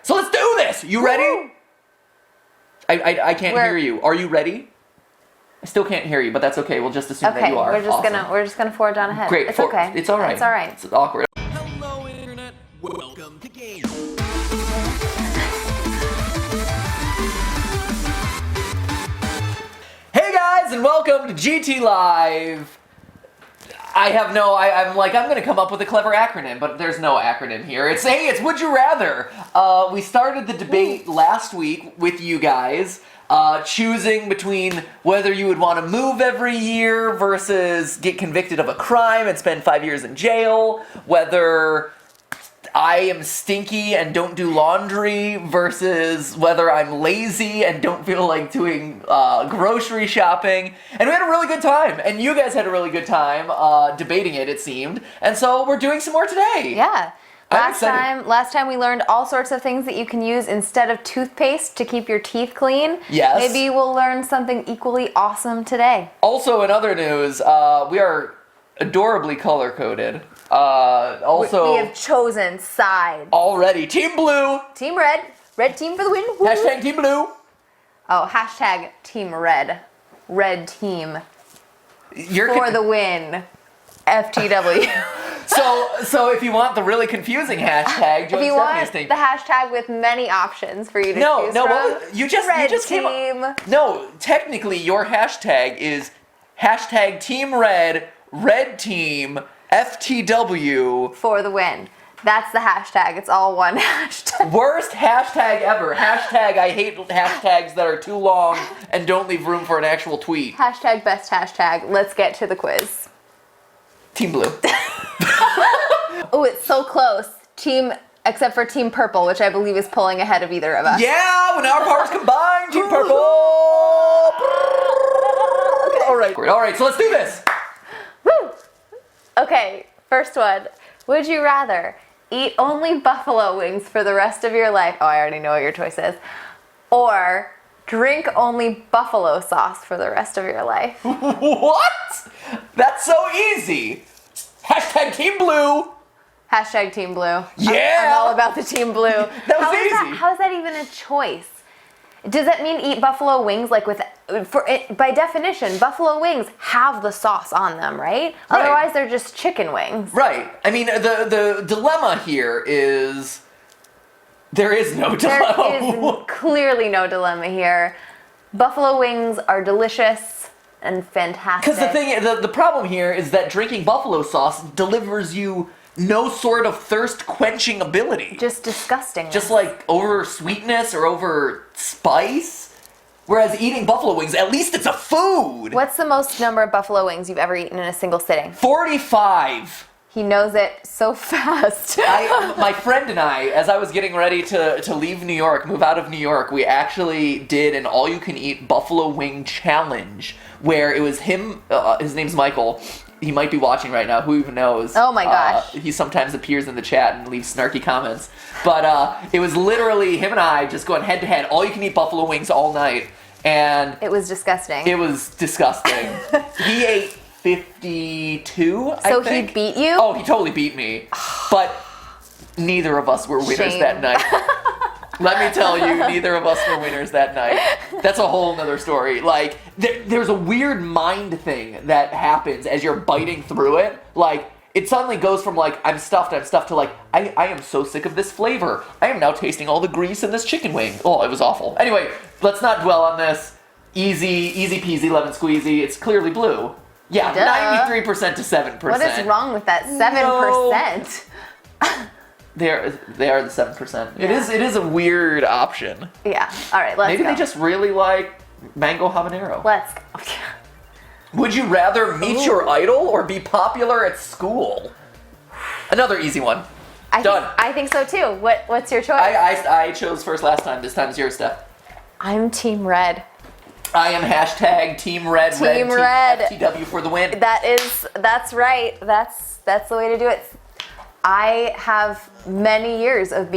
So let's do this. You ready? I can't hear you. Are you ready? I still can't hear you, but that's okay. We'll just assume that you are. We're just gonna forward on ahead. Great. It's okay. It's all right. It's all right. It's awkward. Hello, Internet. Welcome to Game. Hey guys, and welcome to GTLive. I'm gonna come up with a clever acronym, but there's no acronym here. It's Would You Rather. We started the debate last week with you guys, choosing between whether you would want to move every year versus get convicted of a crime and spend 5 years in jail, whether I am stinky and don't do laundry versus whether I'm lazy and don't feel like doing grocery shopping. And we had a really good time. And you guys had a really good time debating it seemed. And so we're doing some more today. Yeah. Last time we learned all sorts of things that you can use instead of toothpaste to keep your teeth clean. Yes. Maybe we'll learn something equally awesome today. Also, in other news, we are adorably color-coded. We have chosen sides. Already. Team Blue. Team Red. Red team for the win. Woo. Hashtag Team Blue. Oh, hashtag Team Red. Red team. You're For the win. FTW. So if you want the really confusing hashtag, join If you want Stephanie's the hashtag with many options for you to choose from. you just team. came up. No, technically your hashtag is hashtag Team Red, Red Team, FTW. For the win. That's the hashtag. It's all one hashtag. Worst hashtag ever. Hashtag I hate hashtags that are too long and don't leave room for an actual tweet. Hashtag best hashtag. Let's get to the quiz. Team Blue. Oh, it's so close. Except for Team Purple, which I believe is pulling ahead of either of us. Yeah, when our powers combine, Team Purple. Okay. All right, so let's do this. Woo! Okay, first one. Would you rather eat only buffalo wings for the rest of your life? Oh, I already know what your choice is. Or drink only buffalo sauce for the rest of your life? What? That's so easy. Hashtag Team Blue. Hashtag Team Blue. Yeah. I'm all about the Team Blue. That was easy. How is that even a choice? Does that mean eat buffalo wings by definition, buffalo wings have the sauce on them, right? Otherwise they're just chicken wings. Right. I mean, the dilemma here is there is no dilemma. There is clearly no dilemma here. Buffalo wings are delicious and fantastic. Because the problem here is that drinking buffalo sauce delivers you no sort of thirst-quenching ability. Just disgusting. Just like over sweetness or over spice. Whereas eating buffalo wings, at least it's a food. What's the most number of buffalo wings you've ever eaten in a single sitting? 45. He knows it so fast. My friend and I, as I was getting ready to leave New York, move out of New York, we actually did an all-you-can-eat buffalo wing challenge where it was him, his name's Michael. He might be watching right now. Who even knows? Oh my gosh. He sometimes appears in the chat and leaves snarky comments. But it was literally him and I just going head to head, all you can eat buffalo wings all night. And it was disgusting. It was disgusting. He ate 52, I think. So he beat you? Oh, he totally beat me. But neither of us were winners Shame. that night. Let me tell you, neither of us were winners that night. That's a whole nother story. Like, there's a weird mind thing that happens as you're biting through it. Like, it suddenly goes from, like, I'm stuffed to, like, I am so sick of this flavor. I am now tasting all the grease in this chicken wing. Oh, it was awful. Anyway, let's not dwell on this. Easy peasy, lemon squeezy. It's clearly blue. Yeah, Duh. 93% to 7%. What is wrong with that 7%? No. They are the 7%. Yeah. It is a weird option. Yeah. All right, let's Maybe go. they just really like mango habanero. Let's go. Would you rather meet your idol or be popular at school? Another easy one. Done. I think so too. What's your choice? I chose first last time. This time is yours, Steph. I'm Team Red. I am hashtag Team Red. Team Red. FTW for the win. That's right. That's the way to do it. I have many years of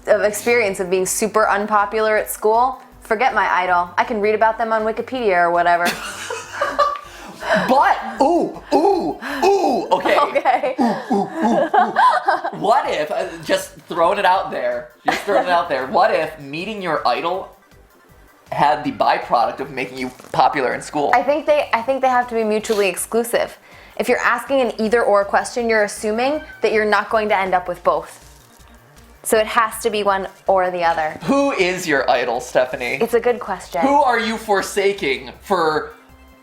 experience of being super unpopular at school. Forget my idol. I can read about them on Wikipedia or whatever. But, okay. Okay. What if, just throwing it out there, what if meeting your idol had the byproduct of making you popular in school? I think they have to be mutually exclusive. If you're asking an either or question, you're assuming that you're not going to end up with both. So it has to be one or the other. Who is your idol, Stephanie? It's a good question. Who are you forsaking for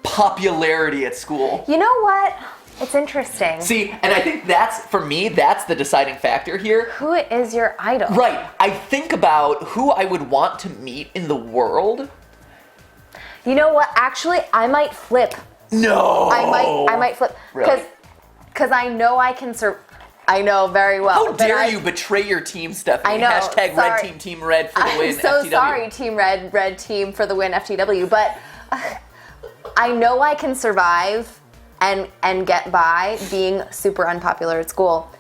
popularity at school? You know what? It's interesting. See, and I think that's the deciding factor here. Who is your idol? Right. I think about who I would want to meet in the world. You know what? Actually, I might flip. No. I might flip. Really? Because I know I can I know very well. How dare you betray your team, Stephanie? I know. Hashtag sorry. Red Team, Team Red for the win, I'm so FTW. sorry, Team Red Team for the win, FTW. But I know I can survive and get by being super unpopular at school.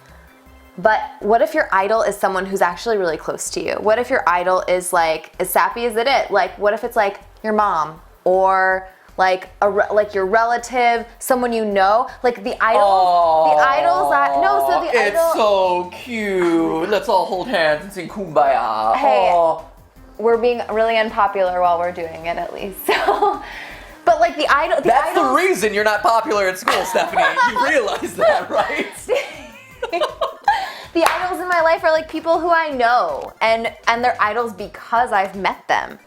But what if your idol is someone who's actually really close to you? What if your idol is like as sappy as it? Like, what if it's like your mom or like your relative, someone you know? Like the idols, It's so cute. Let's all hold hands and sing Kumbaya. Hey, we're being really unpopular while we're doing it, at least. So, but like the idol. That's the reason you're not popular at school, Stephanie. You realize that, right? The idols in my life are like people who I know, and they're idols because I've met them.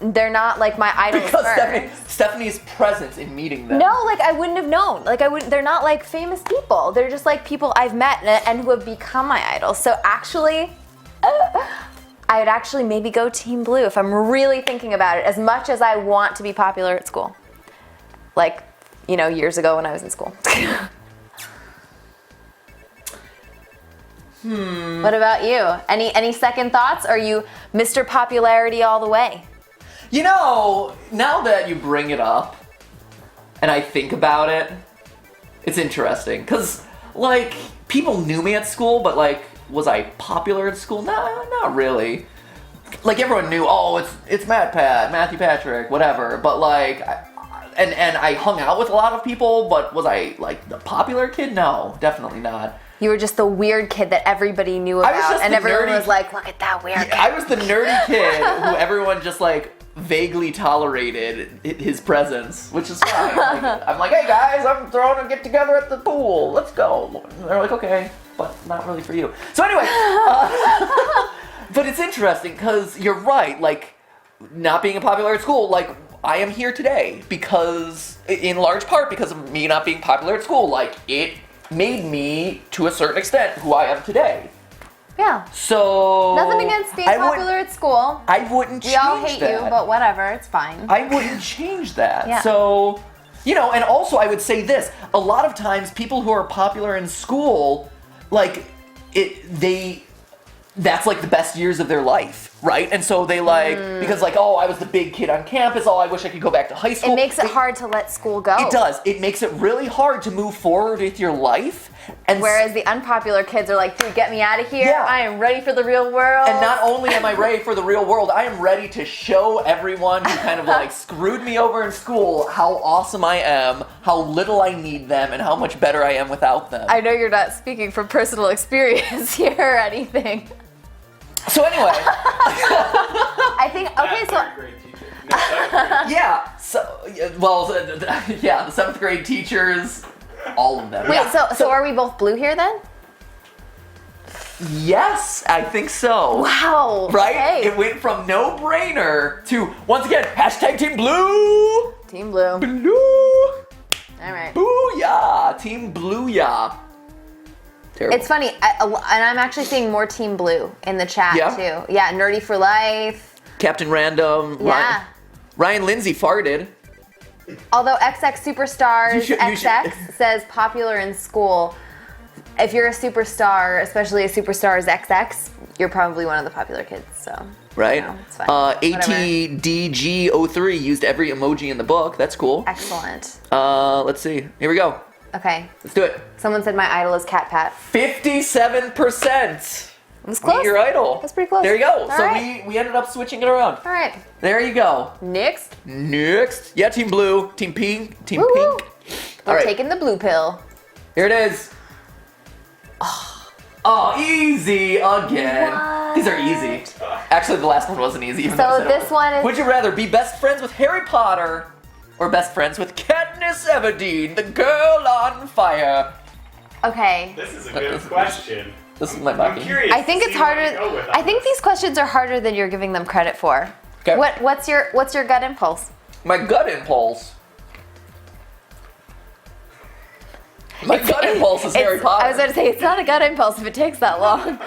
They're not like my idols Because first. Stephanie's presence in meeting them. No, like I wouldn't have known. They're not like famous people. They're just like people I've met and who have become my idols. So actually, I would actually maybe go Team Blue if I'm really thinking about it, as much as I want to be popular at school. Like, years ago when I was in school. What about you? Any second thoughts? Are you Mr. Popularity all the way? Now that you bring it up, and I think about it, it's interesting. Because, like, people knew me at school, but, like, was I popular at school? Nah, not really. Like, everyone knew, it's Matthew Patrick, whatever. But, like, and I hung out with a lot of people, but was I, like, the popular kid? No, definitely not. You were just the weird kid that everybody knew about, and everyone was like, look at that weird kid. I was the nerdy kid who everyone just, like, vaguely tolerated his presence, which is fine. Like, I'm like, hey guys, I'm throwing a get together at the pool. Let's go. And they're like, okay, but not really for you. So anyway, but it's interesting because you're right. Like, not being popular at school, like, I am here today because, in large part, because of me not being popular at school. Like, it made me, to a certain extent, who I am today. Yeah. So nothing against being popular at school. I wouldn't change that. We all hate you, but whatever, it's fine. I wouldn't change that. Yeah. So, and also I would say this, a lot of times people who are popular in school, like, that's like the best years of their life, right? And so they because like, I was the big kid on campus, I wish I could go back to high school. It makes it hard to let school go. It does. It makes it really hard to move forward with your life. And whereas the unpopular kids are like, dude, get me out of here. Yeah. I am ready for the real world. And not only am I ready for the real world, I am ready to show everyone who kind of like screwed me over in school how awesome I am, how little I need them, and how much better I am without them. I know you're not speaking from personal experience here or anything. So anyway. I think, okay, so... Yeah, the 7th grade teachers, all of them. Wait, Yeah. so are we both blue here then? Yes, I think so. Wow. Right? Okay. It went from no-brainer to, once again, hashtag Team Blue! Team blue. Blue! All right. Booyah! Team Blue-yah. Terrible. It's funny, and I'm actually seeing more Team Blue in the chat too. Yeah, Nerdy for Life. Captain Random. Yeah. Ryan Lindsay farted. Although XX Superstars You XX says popular in school. If you're a superstar, especially a superstar is XX, you're probably one of the popular kids. So. Right. It's fine. ATDG03 used every emoji in the book. That's cool. Excellent. Let's see. Here we go. Okay. Let's do it. Someone said my idol is CatPat. 57%. It was close. Meet your idol. That's pretty close. There you go. All So right. we ended up switching it around. All right. There you go. Next. Next. Yeah, Team Blue, Team Pink, Team Woo-woo. Pink. We're All right. taking the blue pill. Here it is. Oh, easy again. What? These are easy. Actually, the last one wasn't easy. Even So though I said it this was. one is- Would you rather be best friends with Harry Potter or best friends with Katniss Everdeen, the girl on fire? Okay. This is a good question. This is my I'm Bucky. curious. I think to it's see where harder. you go with I think this. these questions are harder than you're giving them credit for. Okay. What's your gut impulse? My gut impulse. My gut impulse is Harry Potter. I was going to say it's not a gut impulse if it takes that long.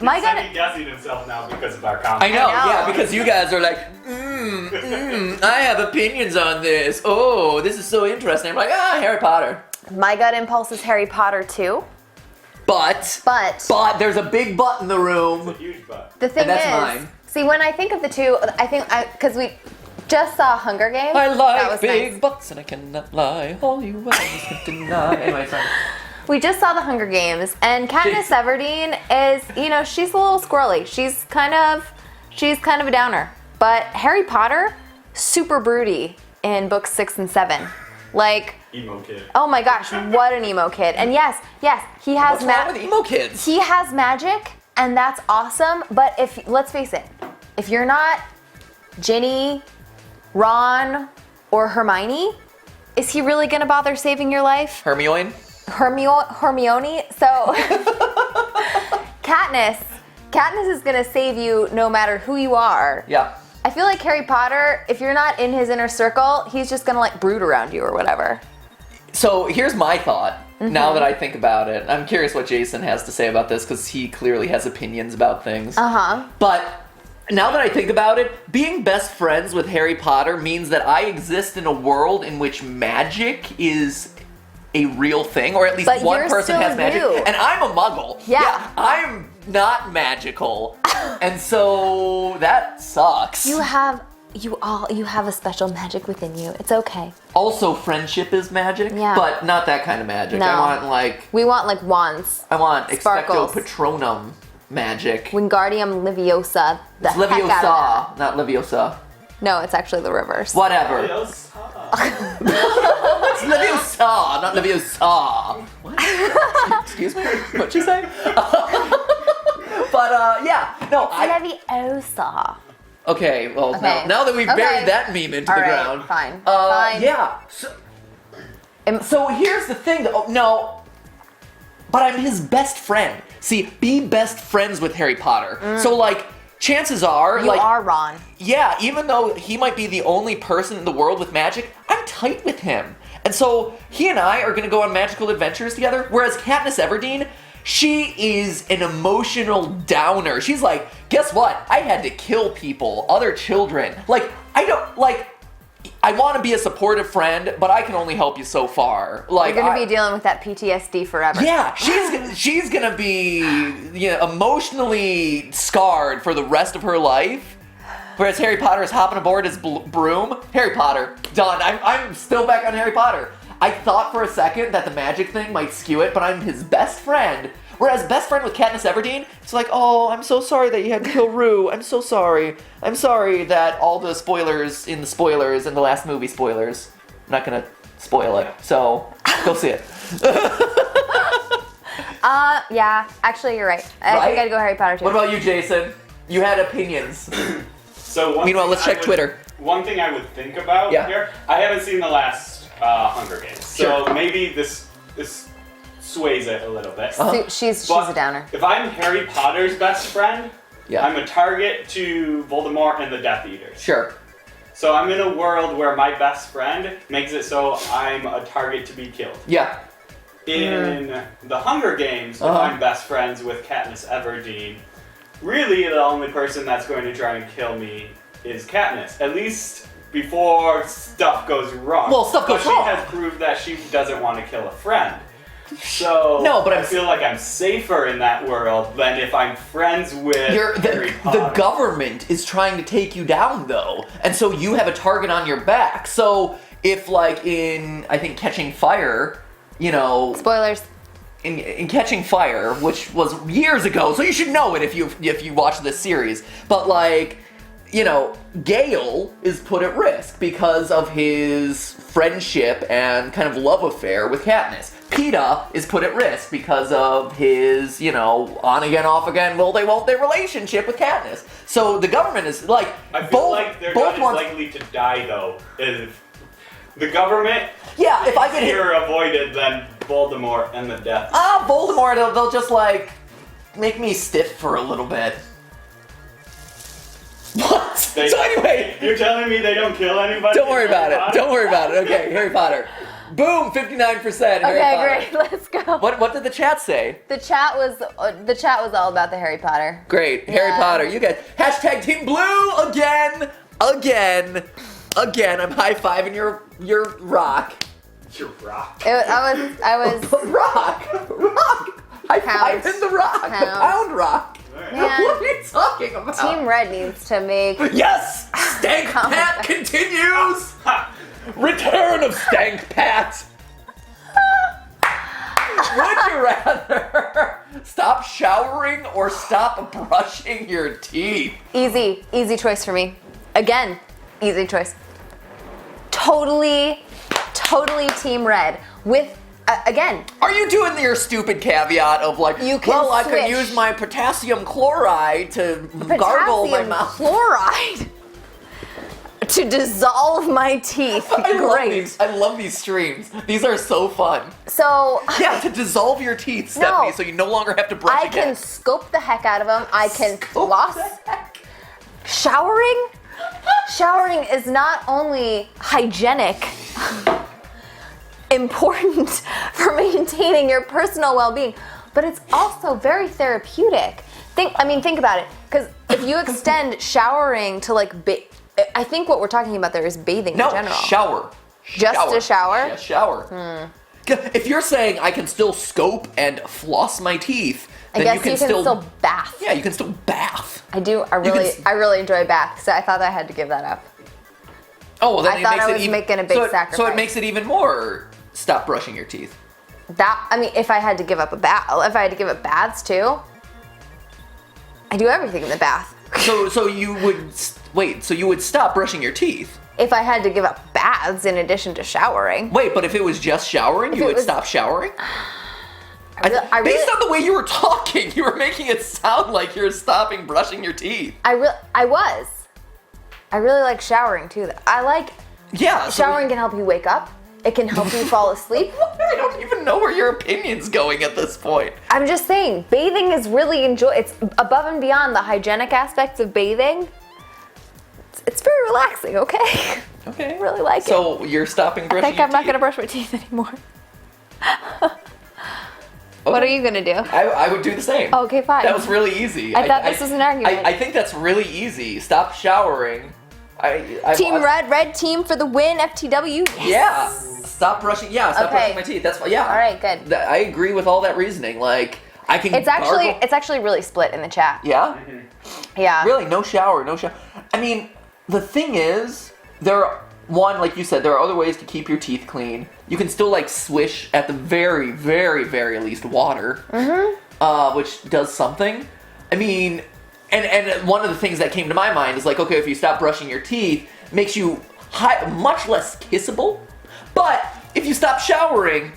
My He's gut. second-guessing himself now because of our I comment. know, I know. yeah, because you guys are like, I have opinions on this. Oh, this is so interesting. I'm like, Harry Potter. My gut impulse is Harry Potter too. But But there's a big but in the room. It's a huge butt. the thing And that's is, mine. see, when I think of the two, I think because we just saw Hunger Games. I that like was big nice. butts and I cannot lie. All you others can deny. Anyway, sorry. We just saw the Hunger Games, and Katniss Everdeen is, she's a little squirrely. She's kind of a downer. But Harry Potter, super broody in books 6 and 7. Like, Emo kid. oh my gosh, what an emo kid. And yes, he has What's wrong with emo kids? he has magic, and that's awesome. But let's face it, if you're not Ginny, Ron, or Hermione, is he really gonna bother saving your life? Hermione? Hermione. So Katniss is gonna save you no matter who you are. Yeah. I feel like Harry Potter, if you're not in his inner circle, he's just gonna like brood around you or whatever. So here's my thought. Now that I think about it, I'm curious what Jason has to say about this because he clearly has opinions about things. But now that I think about it, being best friends with Harry Potter means that I exist in a world in which magic is a real thing, or at least But one you're person still has magic. you. And I'm a muggle. Yeah. I'm not magical. And so that sucks. You have a special magic within you. It's okay. Also, friendship is magic, Yeah. but not that kind of magic. No. We want like wands. Expecto Sparkles. Patronum magic. Wingardium Leviosa. The It's heck out of that. Leviosa, not Leviosa. No, it's actually the reverse. Whatever. Yes. It's Leviosa, not Leviosa. What? Excuse me? What'd you say? But yeah, no, Leviosa. Okay, well, Okay. Now that we've Okay. buried that meme into All the right, ground. fine. Fine. Yeah. So here's the thing, though. No, but I'm his best friend. See, be best friends with Harry Potter. So, like, chances are, You are Ron. yeah, even though he might be the only person in the world with magic, I'm tight with him. And so he and I are going to go on magical adventures together, whereas Katniss Everdeen, she is an emotional downer. She's like, guess what? I had to kill people, other children. Like, I want to be a supportive friend, but I can only help you so far. Like, You're gonna be dealing with that PTSD forever. yeah, she's gonna be emotionally scarred for the rest of her life. Whereas Harry Potter is hopping aboard his broom. Harry Potter, done. I'm still back on Harry Potter. I thought for a second that the magic thing might skew it, but I'm his best friend. Whereas best friend with Katniss Everdeen, it's like, oh, I'm so sorry that you had to kill Rue. I'm so sorry. I'm sorry that all the spoilers in the last movie spoilers. I'm not gonna spoil it, so go see it. Yeah, actually you're right. I think I'd go Harry Potter too. What about you, Jason? You had opinions. So Meanwhile, let's check Twitter. One thing I would think about here, I haven't seen the last Hunger Games, so maybe this sways it a little bit. She's But a downer. If I'm Harry Potter's best friend, Yeah. I'm a target to Voldemort and the Death Eaters. Sure. So I'm in a world where my best friend makes it so I'm a target to be killed. Yeah. In the Hunger Games, if I'm best friends with Katniss Everdeen, really the only person that's going to try and kill me is Katniss. At least before stuff goes wrong. Well, stuff goes wrong. She has proved that she doesn't want to kill a friend. So No, but I feel like I'm safer in that world than if I'm friends with Harry Potter. The government is trying to take you down, though, and so you have a target on your back. So if, like, in, I think, Catching Fire, Spoilers. in Catching Fire, which was years ago, so you should know it if you watch this series. But like, you know, Gale is put at risk because of his friendship and kind of love affair with Katniss. PETA is put at risk because of his, you know, on again, off again, will they, won't they relationship with Katniss. So the government is like, I feel like they're not as likely to die though if the government if I get hit, here avoided than Voldemort and the death. Voldemort, they'll just like make me stiff for a little bit. What? So anyway, you're telling me they don't kill anybody? Don't worry about it. Don't worry about it. Okay, Harry Potter. Boom, 59%. Harry Potter. Okay, great. Let's go. What did the chat say? The chat was all about the Harry Potter. Great, Harry Potter. You guys. Hashtag Team Blue again. I'm high-fiving your rock. Your rock. I was Rock. High-fiving the rock. The pound rock. Man, What are you talking about? Team Red needs to make. Yes! StankPat continues! Return of StankPat! Would you rather stop showering or stop brushing your teeth? Easy choice for me. Again, easy choice. Totally Team Red. With, again. Are you doing your stupid caveat of like, You can I can switch. use my potassium chloride to gargle my Potassium mouth? chloride to dissolve my teeth. Great. I love these streams. These are so fun. So Yeah, to dissolve your teeth, Stephanie, so you no longer have to brush I again. can scope the heck out of them. I can Scope floss. the heck. Showering is not only hygienic, important for maintaining your personal well-being, but it's also very therapeutic. Think about it. Because if you extend showering to like, I think what we're talking about there is bathing in general. Shower. Just a shower? Yeah, shower. If you're saying I can still scope and floss my teeth, I then guess you can still bath. Yeah, you can still bath. I do. I really enjoy bath, so I thought I had to give that up. Oh, well, then I it thought makes I it was even, making a big so it sacrifice. makes it even more. Stop brushing your teeth. If I had to give up a bath, if I had to give up baths too, I do everything in the bath. So you would wait. So you would stop brushing your teeth. If I had to give up baths in addition to showering. Wait, but if it was just showering, you would stop showering? Based on the way you were talking, you were making it sound like you're stopping brushing your teeth. I was. I really like showering too. Showering can help you wake up. It can help you fall asleep. I don't even know where your opinion's going at this point. I'm just saying, bathing is really it's above and beyond the hygienic aspects of bathing. It's very relaxing, okay? Okay. I really like it. So you're stopping brushing I think your I'm not teeth? gonna brush my teeth anymore. What are you gonna do? I would do the same. Okay, fine. That was really easy. I thought this was an argument. I think that's really easy. Stop showering. Red team for the win, FTW. Yes. Yeah. Stop brushing. Yeah, stop brushing my teeth. That's yeah. All right, good. I agree with all that reasoning. Like I can. It's actually really split in the chat. Yeah. Yeah. Really, no shower. I mean, the thing is, like you said, there are other ways to keep your teeth clean. You can still like swish at the very, very, very least water, which does something. I mean, and one of the things that came to my mind is like, okay, if you stop brushing your teeth, it makes you much less kissable. But if you stop showering,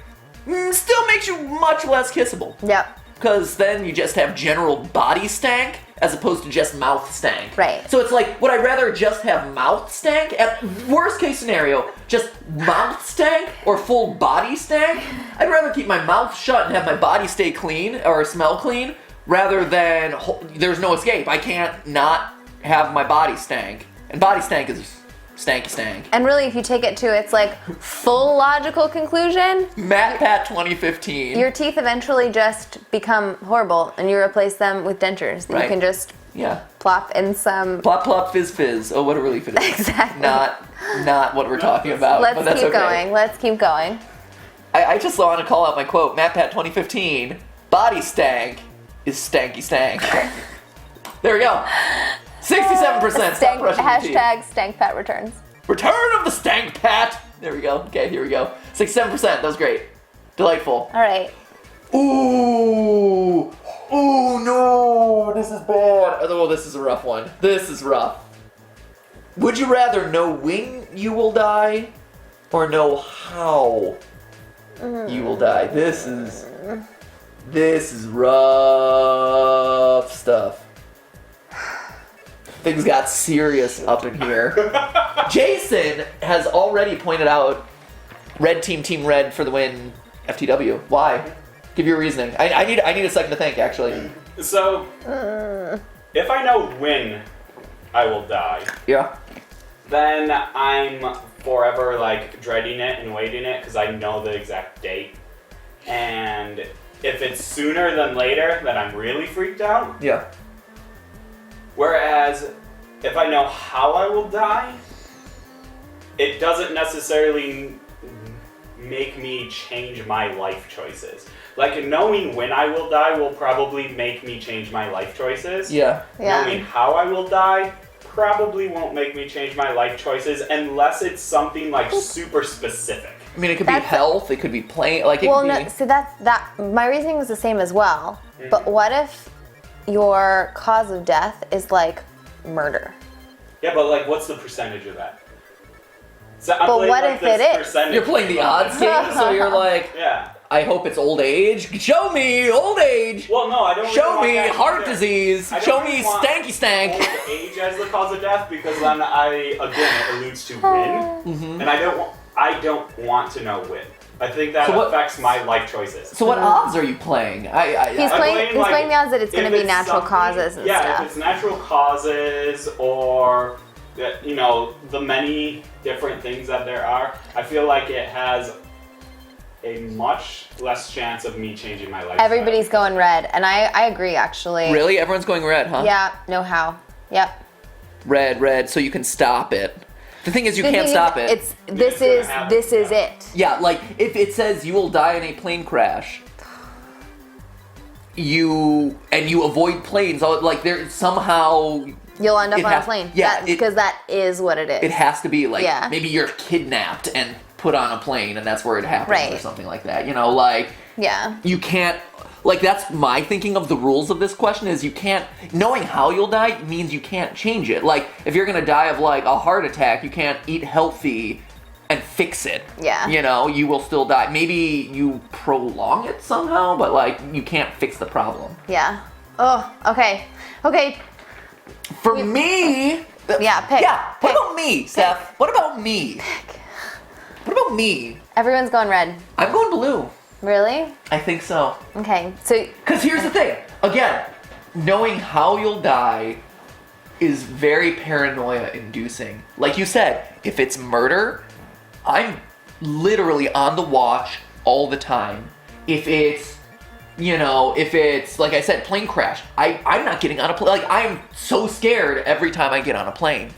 still makes you much less kissable. Yep. Because then you just have general body stank as opposed to just mouth stank. Right. So it's like, would I rather just have mouth stank? At worst case scenario, just mouth stank or full body stank? I'd rather keep my mouth shut and have my body stay clean or smell clean rather than there's no escape. I can't not have my body stank. And body stank is stank. And really, if you take it to its like full logical conclusion, MatPat 2015. your teeth eventually just become horrible, and you replace them with dentures that you can just plop in some. Plop plop fizz fizz. Oh, what a relief it is. Exactly. Not what we're talking about. Let's but that's keep okay. going. Let's keep going. I just want to call out my quote. MatPat 2015. Body stank is stanky stank. There we go. 67%. Stop brushing your teeth. Hashtag StankPat returns. Return of the StankPat. There we go. Okay, here we go. 67%. That was great. Delightful. All right. Ooh, no, this is bad. Oh, this is a rough one. This is rough. Would you rather know when you will die or know how you will die? This is rough stuff. Things got serious up in here. Jason has already pointed out red team red for the win, FTW. Why? Give your reasoning. I need a second to think, actually. So, if I know when I will die, Yeah. then I'm forever like dreading it and waiting it because I know the exact date. And if it's sooner than later, then I'm really freaked out. Yeah. Whereas if I know how I will die, it doesn't necessarily make me change my life choices. Like knowing when I will die will probably make me change my life choices. Yeah. Knowing how I will die probably won't make me change my life choices unless it's something like super specific. I mean, it could be health, it could be plain, like it Well, could no, be... so that my reasoning was the same as well. But what if your cause of death is like murder? Yeah, but like what's the percentage of that? So I'm But playing, what like, if this it is? percentage You're playing the odds game, so you're like, Yeah. I hope it's old age. Show me old age. Well, no, I don't really Show want me that heart either. disease. I don't Show really me want stanky stank. Old age as the cause of death because then it alludes to win, and I don't want to know when. I think that So what- affects my life choices. So what odds are you playing? He's I playing blame, like, the odds that it's going if to be it's natural something- causes and yeah, stuff. if it's natural causes or the many different things that there are, I feel like it has a much less chance of me changing my life. Everybody's going red, and I agree actually. Really? Everyone's going red, huh? Yeah, know how. Yep. Red, so you can stop it. The thing is, you The can't thing stop is, it. This gonna is happen, this is yeah. it. Yeah, like, if it says you will die in a plane crash, you avoid planes, like, there somehow... You'll end up It on has- a plane. yeah, because that is what it is. It has to be, like, Yeah. maybe you're kidnapped and put on a plane, and that's where it happens, or Right. something like that. You know, like... Yeah. You can't, like, that's my thinking of the rules of this question is you can't, knowing how you'll die means you can't change it. Like, if you're gonna die of, like, a heart attack, you can't eat healthy and fix it. Yeah. You know, you will still die. Maybe you prolong it somehow, but, like, you can't fix the problem. Yeah. Oh, okay. Okay. For me... Yeah, pick. Yeah, what Pick. about me, Steph? What about me? What about me? Everyone's going red. I'm going blue. Really? I think so. Okay. So Because here's the thing. Again, knowing how you'll die is very paranoia inducing. Like you said, if it's murder, I'm literally on the watch all the time. If it's, like I said, plane crash, I'm not getting on a plane. Like, I'm so scared every time I get on a plane.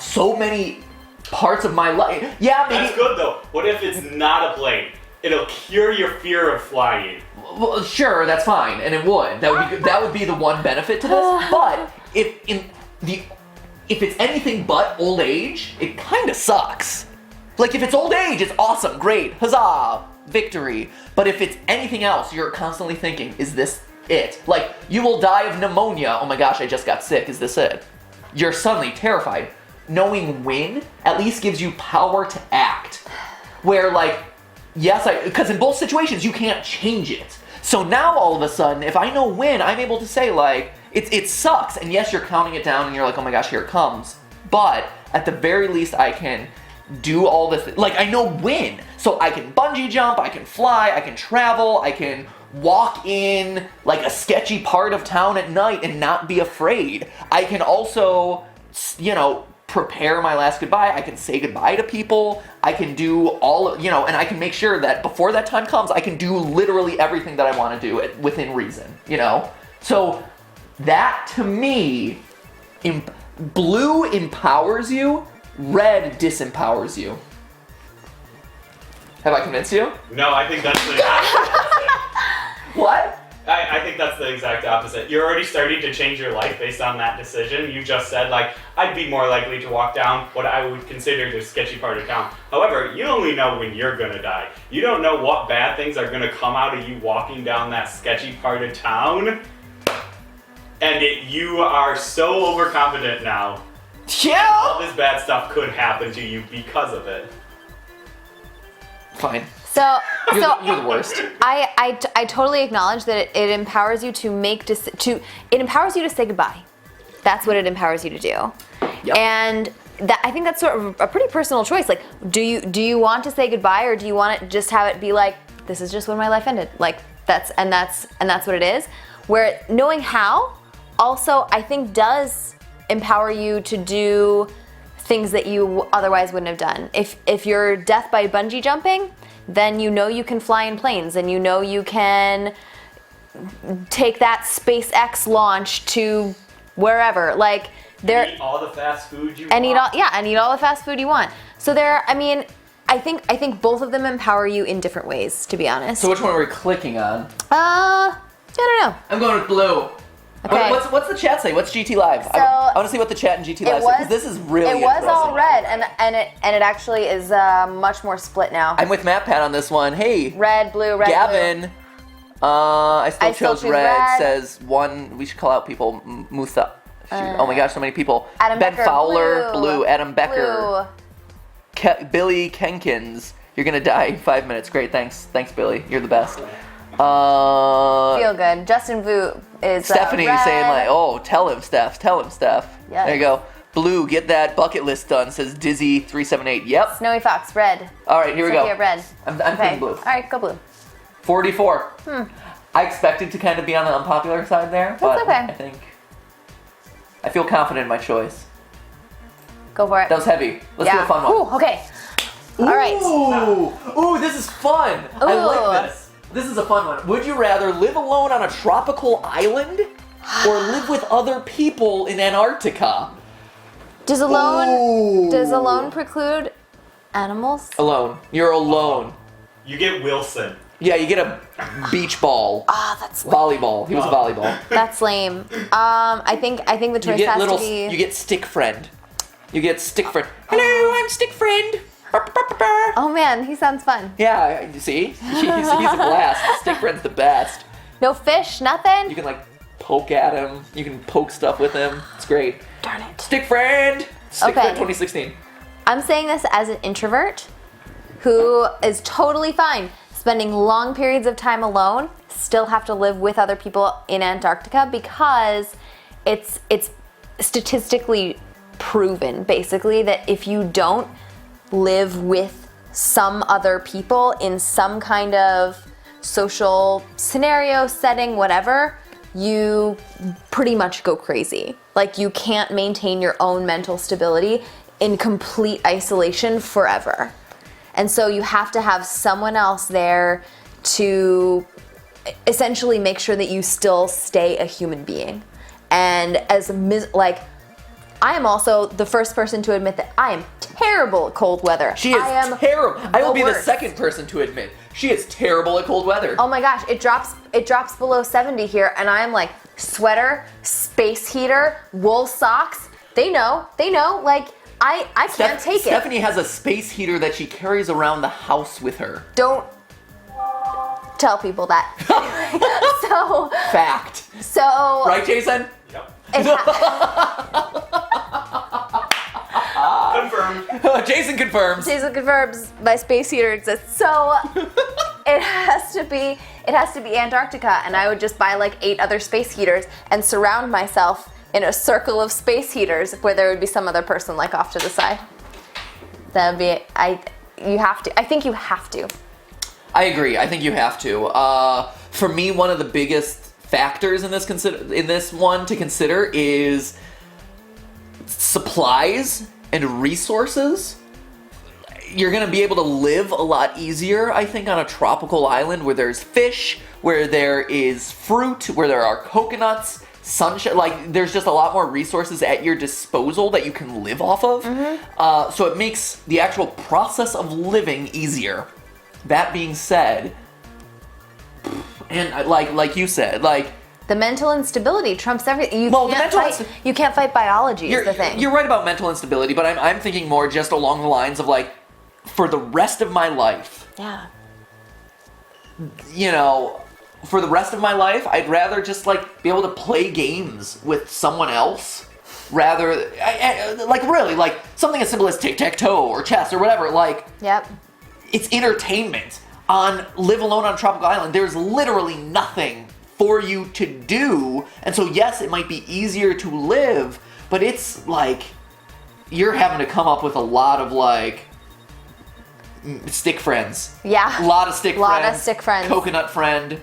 So many parts of my life. Yeah, maybe. That's good though. What if it's not a plane? It'll cure your fear of flying. Well, sure, that's fine, and it would. That would be the one benefit to this. But if it's anything but old age, it kind of sucks. Like, if it's old age, it's awesome, great, huzzah, victory. But if it's anything else, you're constantly thinking, is this it? Like, you will die of pneumonia. Oh my gosh, I just got sick. Is this it? You're suddenly terrified. Knowing when at least gives you power to act. Where, like, yes, because in both situations, you can't change it. So now, all of a sudden, if I know when, I'm able to say, like, it sucks. And yes, you're counting it down, and you're like, oh my gosh, here it comes. But at the very least, I can do all this. Like, I know when. So I can bungee jump, I can fly, I can travel, I can walk in, like, a sketchy part of town at night and not be afraid. I can also, prepare my last goodbye. I can say goodbye to people. I can do and I can make sure that before that time comes, I can do literally everything that I want to do within reason, So that, to me, blue empowers you, red disempowers you. Have I convinced you? No, I think that's the What? I think that's the exact opposite. You're already starting to change your life based on that decision. You just said, like, I'd be more likely to walk down what I would consider the sketchy part of town. However, you only know when you're gonna die. You don't know what bad things are gonna come out of you walking down that sketchy part of town. And you are so overconfident now. Yeah! All this bad stuff could happen to you because of it. Fine. So You're the worst. I totally acknowledge that it empowers you to it empowers you to say goodbye. That's what it empowers you to do. Yep. And I think that's sort of a pretty personal choice. Like, do you want to say goodbye, or do you want to just have it be like, this is just when my life ended? Like, that's what it is. Where knowing how also, I think, does empower you to do things that you otherwise wouldn't have done. If you're death by bungee jumping, then you know you can fly in planes, and you know you can take that SpaceX launch to wherever. Like, Eat all the fast food you and want. eat all the fast food you want. So I think both of them empower you in different ways, to be honest. So which one are we clicking on? I don't know. I'm going with blue. Okay. What's the chat say? What's GTLive? So, I want to see what the chat in GTLive says, because this is really It was interesting. all red, and it actually is much more split now. I'm with MattPat on this one. Hey, Red, blue, red, Gavin. blue. I still chose choose red. red. Says one. We should call out people. Musa. Oh my gosh, so many people. Adam Ben Becker, Fowler, blue. Adam Becker. Blue. Billy Kenkins. You're gonna die in 5 minutes. Great, thanks, Billy. You're the best. Feel good. Justin Vu is Stephanie red. saying like, oh, tell him, Steph. Yes. There you go. Blue, get that bucket list done. Says Dizzy378. Yep. Snowy Fox, red. All right, here we go. Sophia, red. I'm Okay. picking blue. All right, go blue. 44. I expected to kind of be on the unpopular side there, but okay. I feel confident in my choice. Go for it. That was heavy. Let's do a fun one. Ooh, okay. All right. Ooh, this is fun. I like this. This is a fun one. Would you rather live alone on a tropical island or live with other people in Antarctica? Does alone preclude animals? Alone. You're alone. You get Wilson. Yeah, you get a beach ball. Ah, that's lame. Volleyball. He was a volleyball. That's lame. I think the choice has to be. You get stick friend. You get stick friend. Hello, I'm stick friend. Oh man, he sounds fun. Yeah, you see? He's a blast. Stick friend's the best. No fish, nothing? You can like poke at him. You can poke stuff with him. It's great. Darn it. Stick friend. Stick friend 2016. I'm saying this as an introvert who is totally fine spending long periods of time alone, still have to live with other people in Antarctica, because it's statistically proven basically that if you don't live with some other people in some kind of social scenario, setting, whatever, you pretty much go crazy. Like, you can't maintain your own mental stability in complete isolation forever. And so you have to have someone else there to essentially make sure that you still stay a human being. And I am also the first person to admit that I am terrible at cold weather. She is terrible. I will be the second person to admit she is terrible at cold weather. Oh my gosh, it drops below 70 here, and I am like sweater, space heater, wool socks. They know. Like, I can't take it. Stephanie has a space heater that she carries around the house with her. Don't tell people that. Fact. So Right, Jason? Yep. Confirmed. Jason confirms. Jason confirms my space heater exists. So it has to be Antarctica, and I would just buy like 8 other space heaters and surround myself in a circle of space heaters where there would be some other person like off to the side. That would be it. I think you have to. I agree. I think you have to. For me, one of the biggest factors in this one to consider is supplies and resources. You're going to be able to live a lot easier, I think, on a tropical island where there's fish, where there is fruit, where there are coconuts, sunshine. Like, there's just a lot more resources at your disposal that you can live off of. So it makes the actual process of living easier. That being said, And like you said, like The mental instability trumps everything. Well, the mental You can't fight biology is the thing. You're right about mental instability, but I'm thinking more just along the lines of like, for the rest of my life, Yeah. you know, for the rest of my life, I'd rather just like be able to play games with someone else, rather, like really, like something as simple as tic-tac-toe or chess or whatever. Like, Yep. it's entertainment. On Live Alone on a Tropical Island, there's literally nothing for you to do, and so yes, it might be easier to live, but it's like you're having to come up with a lot of like stick friends. Yeah. A lot of stick friends. Lot of stick friends. Coconut friend,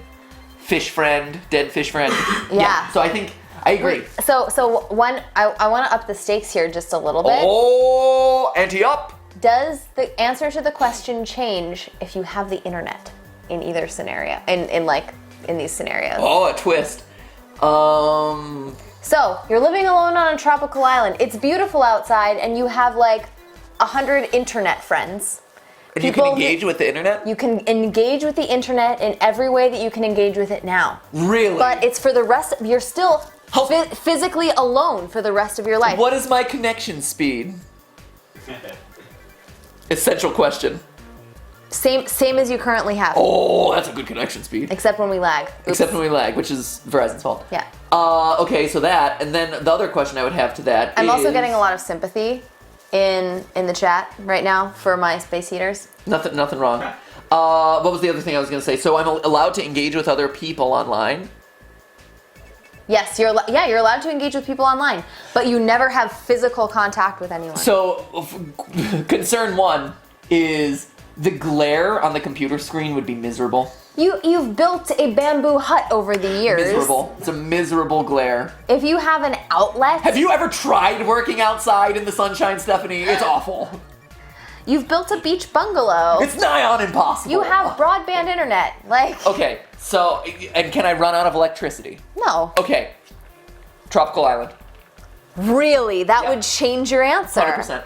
fish friend, dead fish friend. Yeah. So I think I agree. So one, I want to up the stakes here just a little bit. Oh, ante up. Does the answer to the question change if you have the internet in either scenario? In these scenarios. Oh, a twist. So you're living alone on a tropical island. It's beautiful outside, and you have like 100 internet friends. And you can engage with the internet? You can engage with the internet in every way that you can engage with it now. Really? But it's for the rest. You're still physically alone for the rest of your life. What is my connection speed? Essential question. Same as you currently have. Oh, that's a good connection speed. Except when we lag. Oops. Except when we lag, which is Verizon's fault. Yeah. Okay, so that, and then the other question I would have to that I'm is... also getting a lot of sympathy in the chat right now for my space heaters. Nothing wrong. What was the other thing I was going to say? So I'm allowed to engage with other people online? Yes, you're allowed to engage with people online, but you never have physical contact with anyone. So, concern one is the glare on the computer screen would be miserable. You've built a bamboo hut over the years. Miserable. It's a miserable glare. If you have an outlet... Have you ever tried working outside in the sunshine, Stephanie? It's awful. You've built a beach bungalow. It's nigh on impossible. You have broadband internet. Like... Okay, so, and can I run out of electricity? No. Okay. Tropical island. Really? That Yeah. would change your answer. 100%.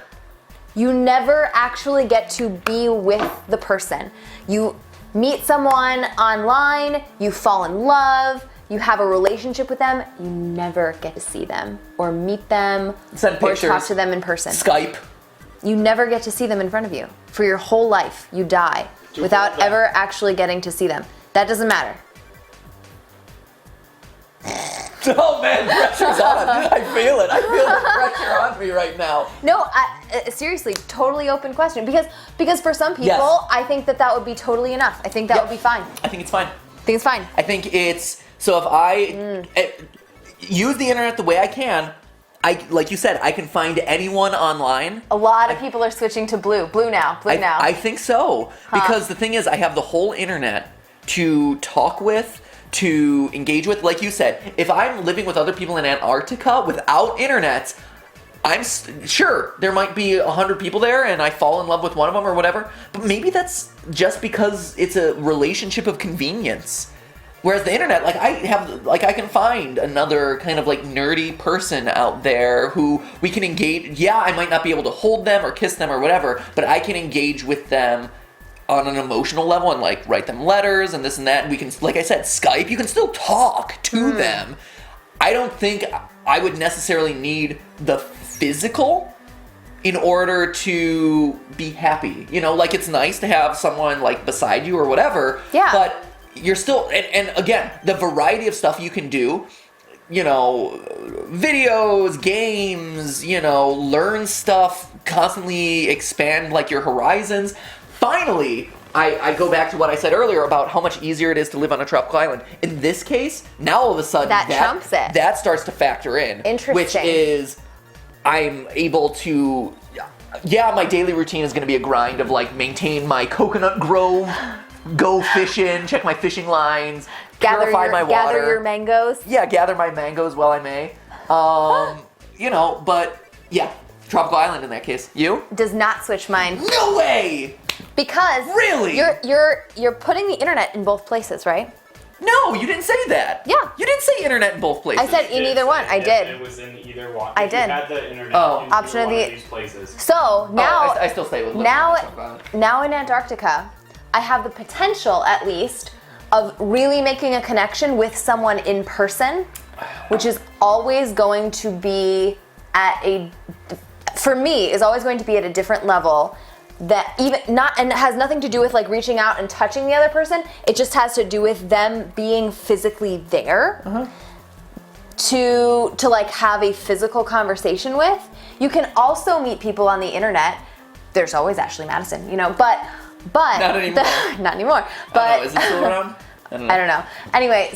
You never actually get to be with the person. You meet someone online, you fall in love, you have a relationship with them, you never get to see them or meet them Send or pictures. talk to them in person. Skype. You never get to see them in front of you. For your whole life, you die without ever actually getting to see them. That doesn't matter. Oh man, pressure's on. I feel it. I feel the pressure on me right now. No, seriously, totally open question. Because for some people, Yes. I think that would be totally enough. I think that would be fine. I think it's fine. I think it's fine. I think it's, so if I use the internet the way I can, like you said, I can find anyone online. A lot of people are switching to blue. Blue now. I think so. Because the thing is, I have the whole internet to talk with, to engage with. Like you said, if I'm living with other people in Antarctica without internet, I'm sure there might be 100 people there and I fall in love with one of them or whatever, but maybe that's just because it's a relationship of convenience. Whereas the internet, I can find another kind of like nerdy person out there who we can engage. Yeah, I might not be able to hold them or kiss them or whatever, but I can engage with them on an emotional level and like write them letters and this and that. And we can, like I said, Skype, you can still talk to them. I don't think I would necessarily need the physical in order to be happy. You know, like it's nice to have someone like beside you or whatever. Yeah. But you're still, and again, the variety of stuff you can do, you know, videos, games, you know, learn stuff, constantly expand like your horizons. Finally, I go back to what I said earlier about how much easier it is to live on a tropical island. In this case, now all of a sudden That trumps it. That starts to factor in. Interesting. Which is, I'm able to, my daily routine is going to be a grind of like maintain my coconut grove, go fishing, check my fishing lines, purify my water. Gather your mangoes. Yeah, gather my mangoes while I may. You know, but yeah, tropical island in that case. You? Does not switch mine. No way! Because Really? you're putting the internet in both places, right? No, you didn't say that. Yeah. You didn't say internet in both places. I said in either one. I did. It was in either one. I If you did. had the internet Oh. in Option either of one the- of these places. So now, I still stay with now in Antarctica, I have the potential, at least, of really making a connection with someone in person, which is always going to be for me, is always going to be at a different level. That and it has nothing to do with like reaching out and touching the other person. It just has to do with them being physically there to like have a physical conversation with. You can also meet people on the internet. There's always Ashley Madison, but Not anymore. not anymore. I But don't know, is it still around? I don't know. Anyway,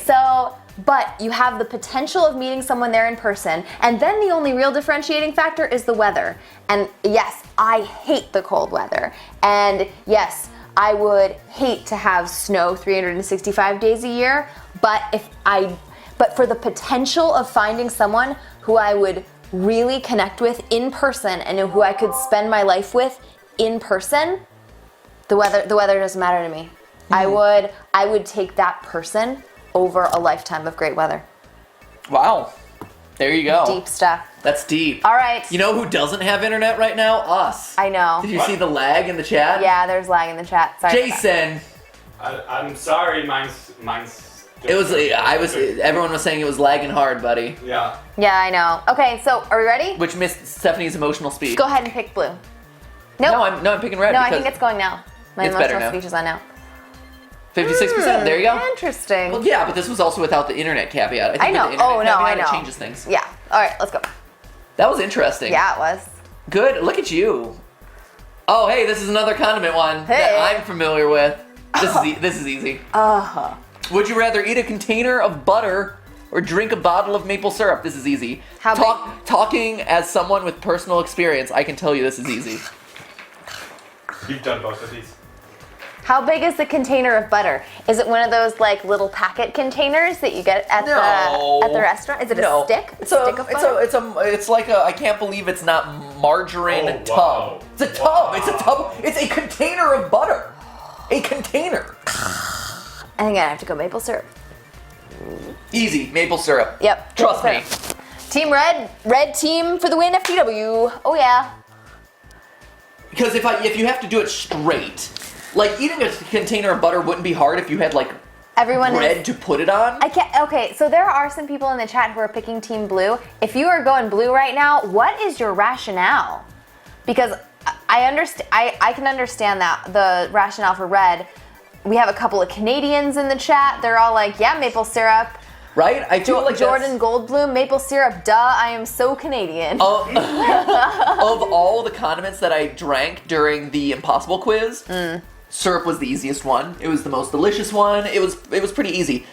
but you have the potential of meeting someone there in person, and then the only real differentiating factor is the weather. And yes, I hate the cold weather. And yes, I would hate to have snow 365 days a year, but for the potential of finding someone who I would really connect with in person and who I could spend my life with in person, the weather doesn't matter to me. I would take that person over a lifetime of great weather. Wow. There you go. Deep stuff. That's deep. All right. You know who doesn't have internet right now? Us. I know. Did you see the lag in the chat? Yeah, there's lag in the chat. Sorry. Jason. I'm sorry, mine's. It was. Everyone was saying it was lagging hard, buddy. Yeah. Yeah, I know. Okay, so are we ready? Which missed Stephanie's emotional speech. Go ahead and pick blue. Nope. No, I'm picking red. No, because I think it's going now. My It's better emotional now. speech is on now. 56%. There you go. Interesting. Well, yeah, but this was also without the internet caveat. I think I know. With the internet I caveat, know. It changes things. Yeah. All right, let's go. That was interesting. Yeah, it was. Good. Look at you. Oh, hey, this is another condiment one Hey. that I'm familiar with. This is easy. Would you rather eat a container of butter or drink a bottle of maple syrup? This is easy. How Talking as someone with personal experience, I can tell you this is easy. You've done both of these. How big is the container of butter? Is it one of those like little packet containers that you get at the restaurant? Is it a stick? It's stick of butter? it's like a. I can't believe it's not margarine tub. Wow. It's a tub. It's a tub. It's a container of butter. A container. I think I have to go maple syrup. Easy maple syrup. Yep. Trust me. maple syrup. Team red team for the win. FTW. Oh yeah. Because if you have to do it straight, like eating a container of butter wouldn't be hard if you had like bread to put it on. I can't. Okay, so there are some people in the chat who are picking Team Blue. If you are going blue right now, what is your rationale? Because I understand. I can understand that the rationale for red. We have a couple of Canadians in the chat. They're all like, "Yeah, maple syrup." Right? I feel like Jordan Goldblum, maple syrup. Duh, I am so Canadian. Of all the condiments that I drank during the Impossible quiz, syrup was the easiest one. It was the most delicious one. It was pretty easy.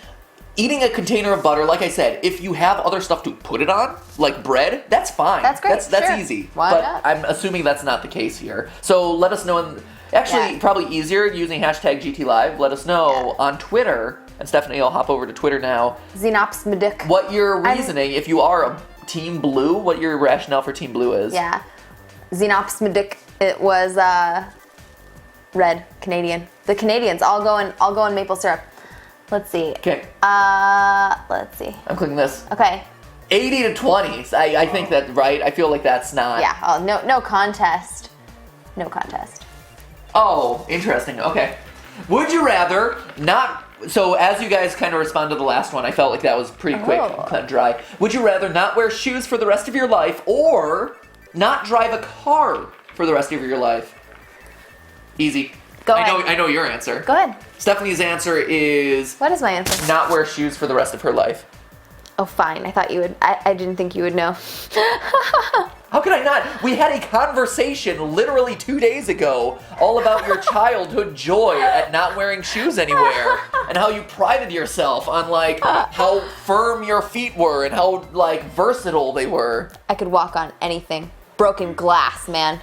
Eating a container of butter, like I said, if you have other stuff to put it on, like bread, that's fine. That's great. That's sure. easy. Why but not? I'm assuming that's not the case here. So let us know. Actually, probably easier using hashtag GTLive. Let us know on Twitter. And Stephanie, I'll hop over to Twitter now. Xenops Medic. What your reasoning, if you are a Team Blue, what your rationale for Team Blue is. Yeah. Xenops Medic. It was red Canadian. The Canadians all going maple syrup. Let's see. Okay. Let's see. I'm clicking this. Okay. 80 to 20. I think that, right? I feel like that's not. Yeah. Oh, no contest. No contest. Oh, interesting. Okay. Would you rather not... So as you guys kind of respond to the last one, I felt like that was pretty quick and cut and dry. Would you rather not wear shoes for the rest of your life or not drive a car for the rest of your life? Easy. Go ahead. I know your answer. Go ahead. Stephanie's answer is What is my answer? not wear shoes for the rest of her life. Oh, fine. I thought you would. I didn't think you would know. How could I not? We had a conversation literally 2 days ago all about your childhood joy at not wearing shoes anywhere and how you prided yourself on like how firm your feet were and how like versatile they were. I could walk on anything. Broken glass, man.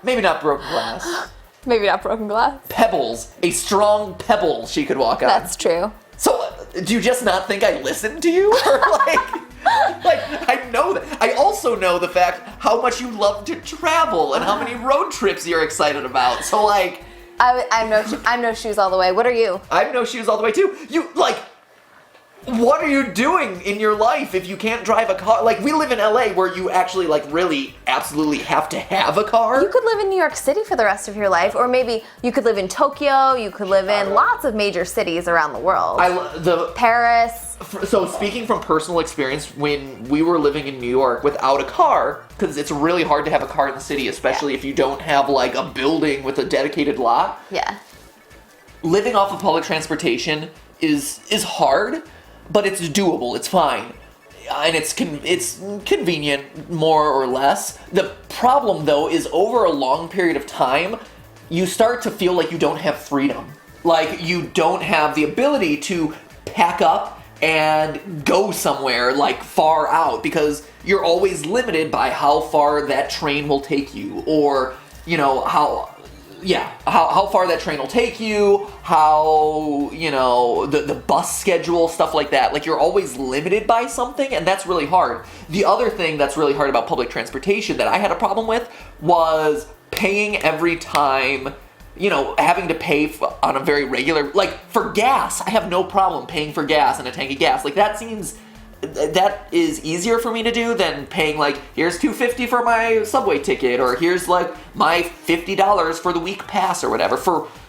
Maybe not broken glass. Maybe not broken glass. Pebbles. A strong pebble she could walk on. That's true. So, do you just not think I listened to you? Or like, I know that. I also know the fact how much you love to travel and how many road trips you're excited about. So, like... I'm no shoes all the way. What are you? I have no shoes all the way, too. You, like... what are you doing in your life if you can't drive a car? Like, we live in LA where you actually, like, really absolutely have to have a car. You could live in New York City for the rest of your life, or maybe you could live in Tokyo, you could live in lots of major cities around the world. Paris. So speaking from personal experience, when we were living in New York without a car, because it's really hard to have a car in the city, especially if you don't have, like, a building with a dedicated lot. Yeah. Living off of public transportation is hard, but it's doable. It's fine. And it's convenient, more or less. The problem, though, is over a long period of time, you start to feel like you don't have freedom. Like, you don't have the ability to pack up and go somewhere, like, far out, because you're always limited by how far that train will take you, or, you know, how far that train will take you, how, you know, the bus schedule, stuff like that. Like, you're always limited by something, and that's really hard. The other thing that's really hard about public transportation that I had a problem with was paying every time, you know, having to pay on a very regular, like, for gas. I have no problem paying for gas and a tank of gas. Like, that is easier for me to do than paying, like, here's $2.50 for my subway ticket, or here's, like, my $50 for the week pass or whatever.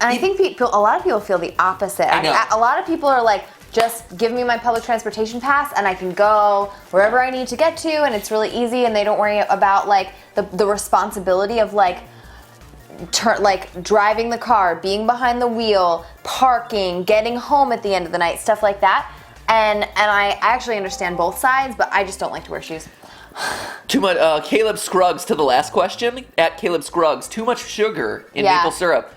And I think a lot of people feel the opposite. I know. A lot of people are like, just give me my public transportation pass and I can go wherever I need to get to, and it's really easy, and they don't worry about, like, the responsibility of, like, driving the car, being behind the wheel, parking, getting home at the end of the night, stuff like that. And I actually understand both sides, but I just don't like to wear shoes. Too much. Caleb Scruggs to the last question. At Caleb Scruggs, too much sugar in maple syrup.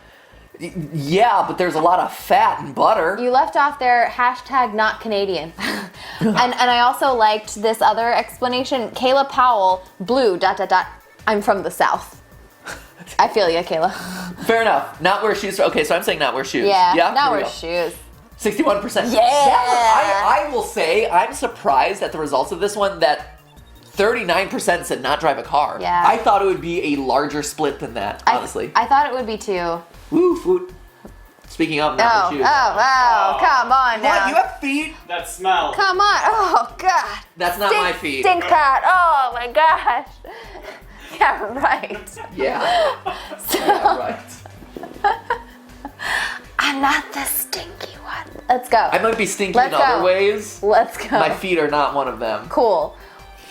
Yeah, but there's a lot of fat and butter. You left off there, #not Canadian. and I also liked this other explanation. Kayla Powell, blue, ... I'm from the South. I feel you, Kayla. Fair enough. Not wear shoes. Okay, so I'm saying not wear shoes. Yeah, not wear shoes. 61%. Yeah! I will say, I'm surprised at the results of this one that 39% said not drive a car. Yeah. I thought it would be a larger split than that, honestly. I thought it would be too. Woo, food. Speaking of not wear shoes. Come on now. What, you have feet? That smell. Come on. Oh, God. That's not my feet. StankPat. Oh, my gosh. Yeah, right. Yeah. Yeah, right. I'm not the stinky one. Let's go. I might be stinky in other ways. Let's go. My feet are not one of them. Cool.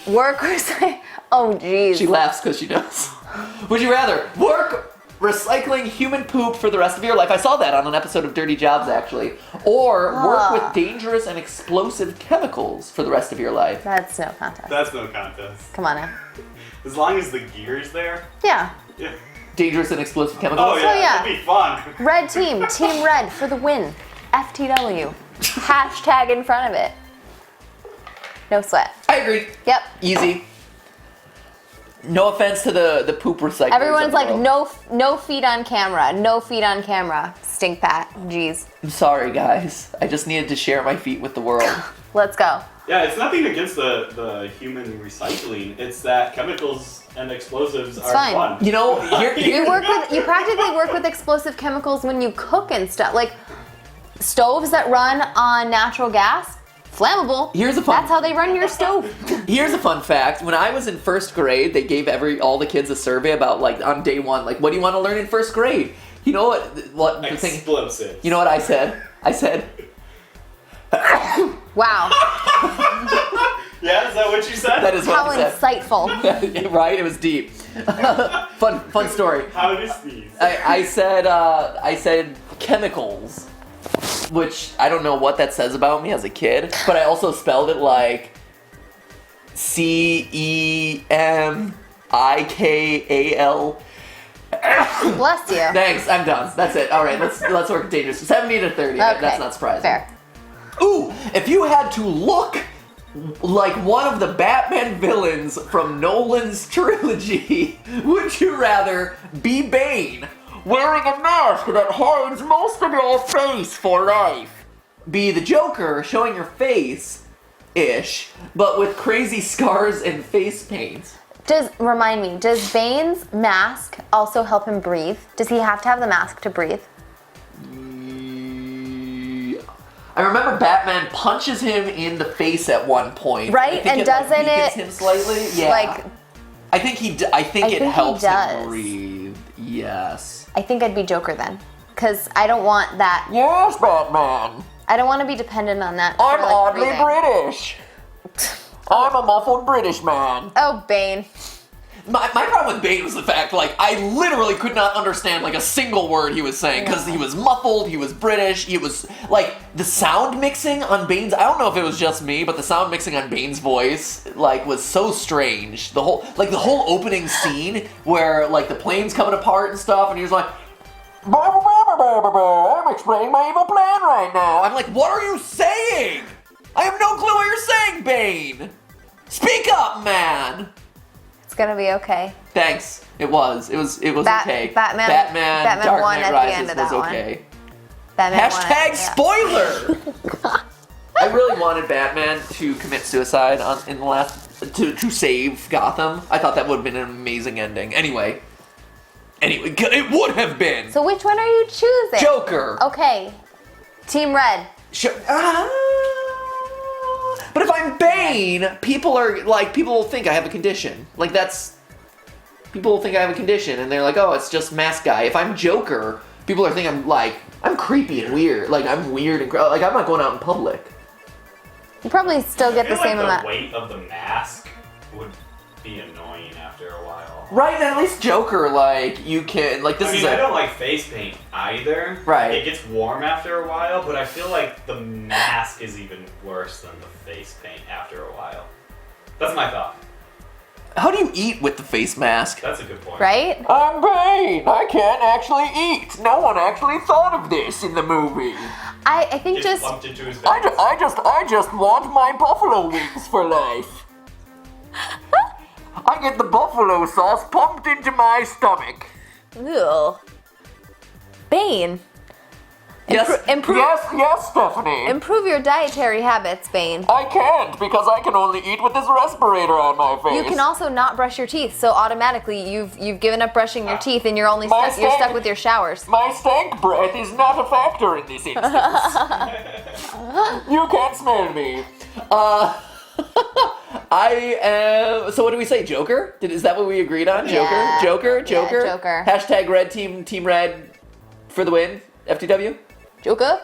Work recycling. Oh, jeez. She laughs because she knows. Would you rather work recycling human poop for the rest of your life? I saw that on an episode of Dirty Jobs, actually. Or work with dangerous and explosive chemicals for the rest of your life. That's no contest. That's no contest. Come on now. As long as the gear's there. Yeah. Yeah. Dangerous and explosive chemicals? Oh yeah, yeah. that'd be fun. Red team. Team red for the win. FTW. Hashtag in front of it. No sweat. I agree. Yep. Easy. No offense to the poop recyclers. Everyone's like, no feet on camera. No feet on camera. StankPat. Jeez. I'm sorry, guys. I just needed to share my feet with the world. Let's go. Yeah, it's nothing against the human recycling. It's that chemicals and explosives are fine. fun. You know, You practically work with explosive chemicals when you cook and stuff. Like stoves that run on natural gas, flammable. That's how they run your stove. Here's a fun fact. When I was in first grade, they gave all the kids a survey about, like, on day one, like, what do you want to learn in first grade? You know what the thing? Explosives. You know what I said? I said. Wow. Yeah, is that what you said? That is what How I said. insightful. Right? It was deep. Fun story. How to sneeze. I said chemicals, which I don't know what that says about me as a kid, but I also spelled it like CEMIKAL. Bless you. Thanks, I'm done. That's it. All right, let's work dangerous. 70 to 30. Okay. That's not surprising. Fair. Ooh, if you had to look like one of the Batman villains from Nolan's trilogy, would you rather be Bane, wearing a mask that hides most of your face for life, be the Joker, showing your face-ish, but with crazy scars and face paint? Remind me, does Bane's mask also help him breathe? Does he have to have the mask to breathe? I remember Batman punches him in the face at one point. Right, I think and it, doesn't weakens it him slightly? Yeah. like? I think it helps he does. him breathe. Yes. I think I'd be Joker then, because I don't want that. Yes, Batman. I don't want to be dependent on that. I'm for, like, oddly breathing. British. I'm a muffled British man. Oh, Bane. My problem with Bane was the fact, like, I literally could not understand, like, a single word he was saying, because he was muffled, he was British, he was, like, the sound mixing on Bane's, I don't know if it was just me, but the sound mixing on Bane's voice, like, was so strange. The whole opening scene, where, like, the plane's coming apart and stuff, and he was like, I'm explaining my evil plan right now. I'm like, what are you saying? I have no clue what you're saying, Bane. Speak up, man. It's gonna be okay. Thanks. It was okay. Batman Dark won Knight at the Rises end of was that one. okay. Batman Hashtag won it, spoiler. I really wanted Batman to commit suicide in the last to save Gotham. I thought that would have been an amazing ending. Anyway, it would have been. So which one are you choosing? Joker. Okay. Team Red. But if I'm Bane, people will think I have a condition. Like people will think I have a condition, and they're like, oh, it's just mask guy. If I'm Joker, people are thinking I'm creepy and weird. Like I'm weird and like I'm not going out in public. You probably still get the same amount. The weight of the mask would be annoying after a while. Right, and at least Joker, like, you can, like, I don't like face paint either. Right. It gets warm after a while, but I feel like the mask is even worse than the face paint after a while. That's my thought. How do you eat with the face mask? That's a good point. Right? I'm Bane. I can't actually eat. No one actually thought of this in the movie. I think Gets just bumped into his I just want my buffalo wings for life. I get the buffalo sauce pumped into my stomach. Ew. Bane. Yes, yes, Stephanie. Improve your dietary habits, Bane. I can't because I can only eat with this respirator on my face. You can also not brush your teeth, so automatically you've given up brushing your teeth and you're only stuck with your showers. My stank breath is not a factor in this instance. You can't smell me. I am. So what do we say? Joker? Is that what we agreed on? Yeah. Joker. Yeah, Joker. Hashtag red team red for the win. FTW. Joker?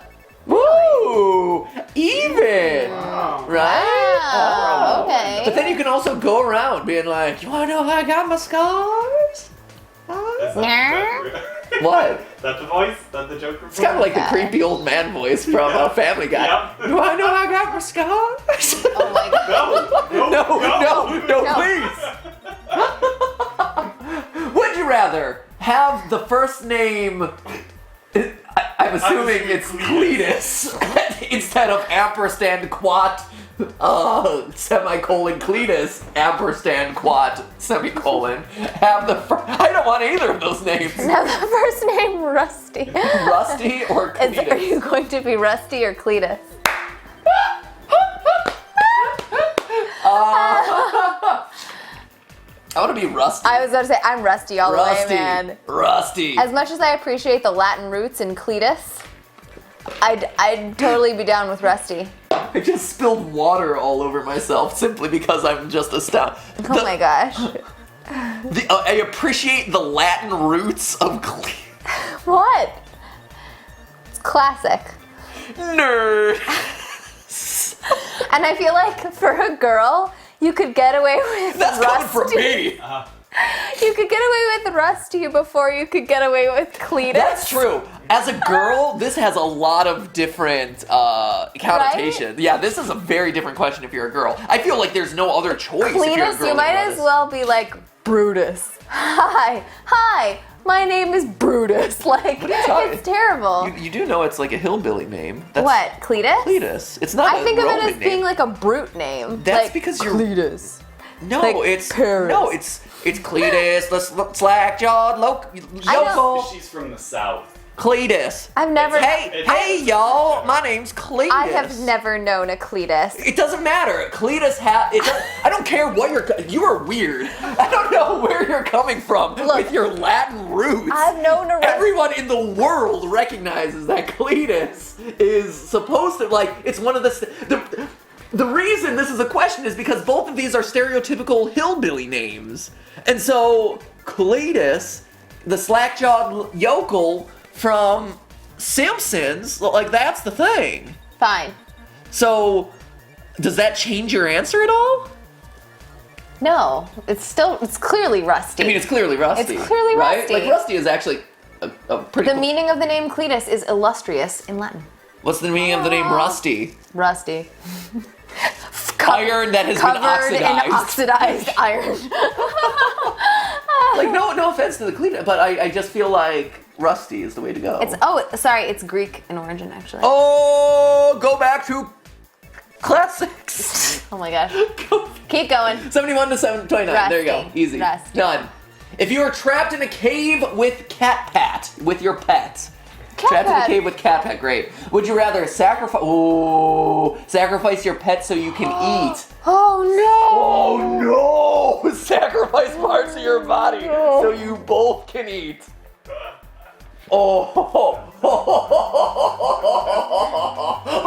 Woo! Even! Right? Wow, okay. But then you can also go around being like, you wanna know how I got my scars? What? That's the voice? That's the Joker voice? It's kind of like the creepy old man voice from Family Guy. Yep. You wanna know how I got my scars? Oh my god. No, please! Would you rather have the first name... I'm assuming it's Cletus instead of ampersand quat semicolon Cletus ampersand quat semicolon. I don't want either of those names. Now the first name Rusty. Rusty or Cletus? Are you going to be Rusty or Cletus? I want to be Rusty. I was about to say I'm Rusty all the way, man. Rusty. As much as I appreciate the Latin roots in Cletus, I'd totally be down with Rusty. I just spilled water all over myself simply because I'm just astounded. Oh my gosh. I appreciate the Latin roots of Cletus. What? It's classic. Nerd. And I feel like for a girl, you could get away with That's Rusty. coming from me. You could get away with Rusty before you could get away with Cletus. That's true. As a girl, this has a lot of different connotations. Right? Yeah, this is a very different question if you're a girl. I feel like there's no other choice if you're a Cletus, girl. you might as well be like, Brutus. Hi, my name is Brutus. Like, it's terrible. You do know it's like a hillbilly name. That's What, Cletus? Cletus. It's not I think of it as name. being like a brute name. That's like, because you're... Cletus. No, Like it's... Paris. No, it's Cletus, the slack-jawed local. She's from the South. Cletus. I've never. Hey, y'all. My name's Cletus. I have never known a Cletus. It doesn't matter. Cletus I don't care what you are weird. I don't know where you're coming from with your Latin roots. I've known a. Everyone in the world recognizes that Cletus is supposed to, like, it's one of the reason this is a question is because both of these are stereotypical hillbilly names. And so, Cletus, the slack-jawed yokel from Simpsons, like, that's the thing. Fine. So, does that change your answer at all? No, it's clearly Rusty. I mean, it's clearly Rusty. It's clearly right? Rusty. Like, Rusty is actually a pretty The cool. meaning of the name Cletus is illustrious in Latin. What's the meaning of the name Rusty? Rusty. Iron that has been Covered oxidized. in oxidized iron. Like, no offense to the Cletus, but I just feel like Rusty is the way to go. It's Greek in origin, actually. Oh, go back to classics. Oh my gosh. Keep going. 71 to 29. There you go. Rusty. Easy. Rusty. Done. If you are trapped in a cave with CatPat, with your pet. Trapped in a cave with CatPat, great. Would you rather sacrifice your pet so you can eat? Oh Oh no! Sacrifice parts of your body so you both can eat.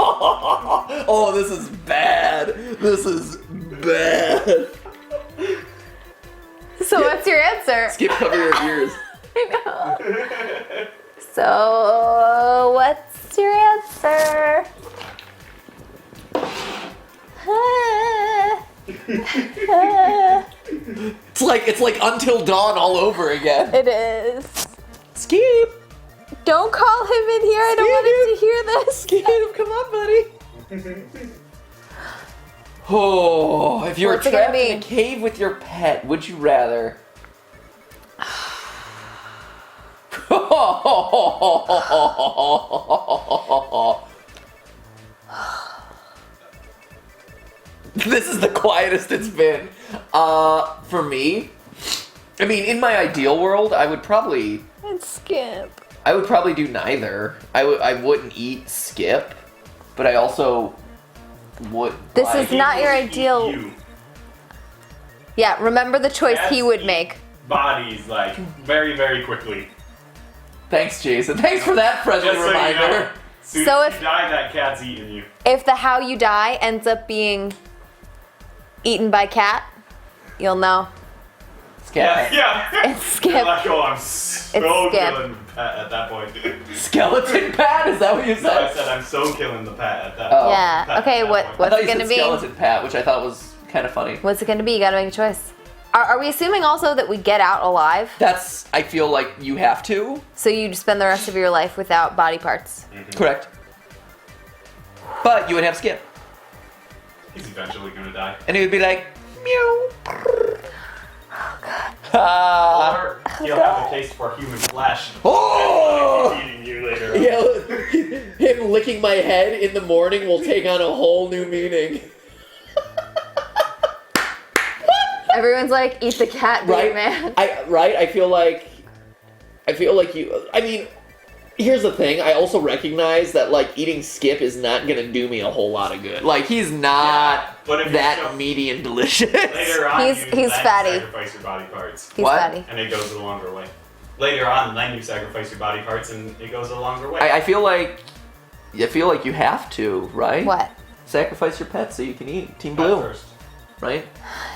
Oh, this is bad. This is bad. no! So what's your answer? Skip, cover your ears. So what's your answer? It's like Until Dawn all over again. It is. Skip. Don't call him in here. I don't want him to hear this. Skip, come on, buddy. Oh, if you were What's it gonna trapped in a be? cave with your pet, would you rather? This is the quietest it's been. For me, I mean, in my ideal world, I would probably Skip. do neither. I wouldn't eat Skip, but I also would. This is not your ideal. You. Yeah, remember the choice he would Yes. make. Bodies, like, very, very quickly. Thanks, Jason. Thanks for that friendly Just so you reminder. know. Soon So as if- you die, that cat's eating you. If the how you die ends up being eaten by cat, you'll know. Skip. Yeah. It's Skip. You're like, oh, I'm so Skip. killing the pet at that point. Skeleton Pat? Is that what you No, I said? said I'm so killing the pet at that Oh. point. Yeah. Pet Okay. at that What point. I what's thought it you gonna said be? Skeleton Pat, which I thought was kind of funny. What's it gonna be? You gotta make a choice. Are we assuming also that we get out alive? I feel like you have to. So you spend the rest of your life without body parts? Correct. But you would have Skip. He's eventually gonna die. And he would be like, meow. Or he'll have a taste for human flesh. Oh! He's eating you later on. Yeah, him licking my head in the morning will take on a whole new meaning. Everyone's like, eat the cat, Right? man. I feel like you. I mean, here's the thing. I also recognize that like eating Skip is not gonna do me a whole lot of good. Like he's not But if you that show- meaty and delicious. Later on, He's you then fatty. sacrifice your body parts. He's What? fatty. And it goes a longer way. Later on, then you sacrifice your body parts and it goes a longer way. I feel like you have to, right? What? Sacrifice your pet so you can eat. Team At Blue, first. right?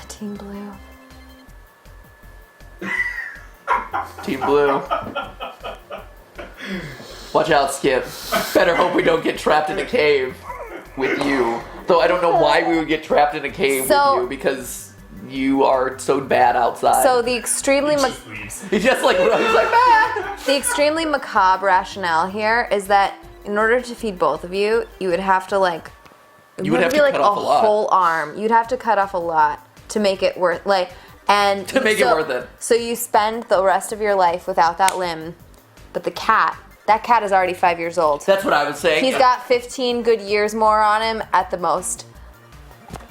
Team Blue. Team Blue. Watch out, Skip. Better hope we don't get trapped in a cave with you. Though I don't know why we would get trapped in a cave So- with you because you are so bad outside. So the extremely Just leaves. he's just like he's like ah! the extremely macabre rationale here is that in order to feed both of you, you would have to like it You would have be to like cut off a lot. whole arm. You'd have to cut off a lot to make it worth To make it worth it. So you spend the rest of your life without that limb, but that cat is already 5 years old. That's what I was saying. He's got 15 good years more on him at the most.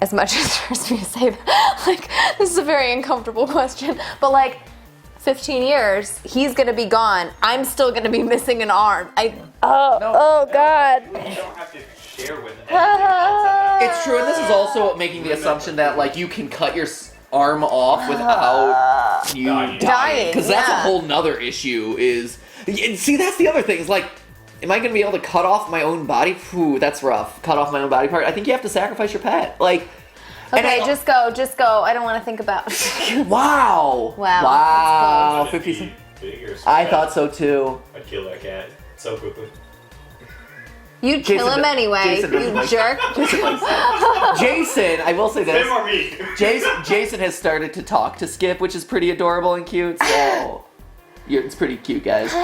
As much as it hurts me to say that. Like, this is a very uncomfortable question. But like, 15 years, he's gonna be gone. I'm still gonna be missing an arm. God. You don't have to share with anything else. It's true, and this is also making the assumption that like you can cut your arm off without you dying. Because that's a whole nother issue. See, that's the other thing. Is like, am I going to be able to cut off my own body? Ooh, that's rough. Cut off my own body part. I think you have to sacrifice your pet. Like, okay, just go. I don't want to think about. Wow. Wow. 50. Bigger I thought so too. I'd kill that cat so quickly. You'd kill him anyway, you jerk. Jason, I will say this. Him or me? Jason has started to talk to Skip, which is pretty adorable and cute. So it's pretty cute, guys.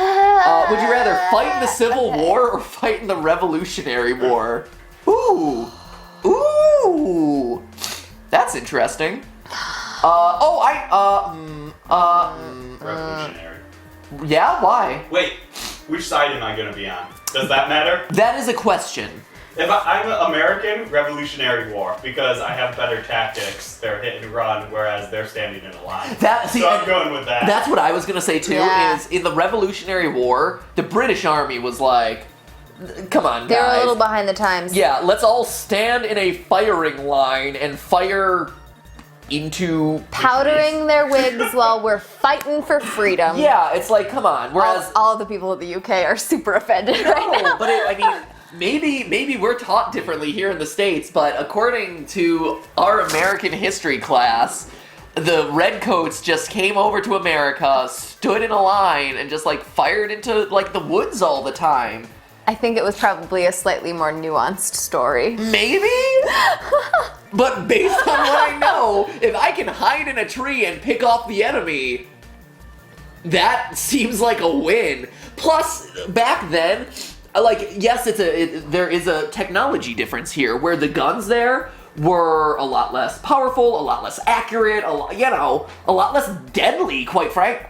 Would you rather fight in the Civil War or fight in the Revolutionary War? Ooh, that's interesting. Revolutionary. Yeah, why? Wait, which side am I gonna be on? Does that matter? That is a question. If I'm American, Revolutionary War, because I have better tactics. They're hit and run, whereas they're standing in a line. So I'm going with that. That's what I was gonna say too. Yeah. Is in the Revolutionary War, the British Army was like, come on, guys. They were a little behind the times. Yeah, let's all stand in a firing line and fire into Powdering their wigs while we're fighting for freedom. Yeah, it's like, come on. Whereas all of the people of the UK are super offended right now. but I mean, maybe we're taught differently here in the States, but according to our American history class, the Redcoats just came over to America, stood in a line, and just like fired into like the woods all the time. I think it was probably a slightly more nuanced story. Maybe? But based on what I know, if I can hide in a tree and pick off the enemy, that seems like a win. Plus, back then, like, yes, there is a technology difference here, where the guns there were a lot less powerful, a lot less accurate, a lot less deadly, quite frank.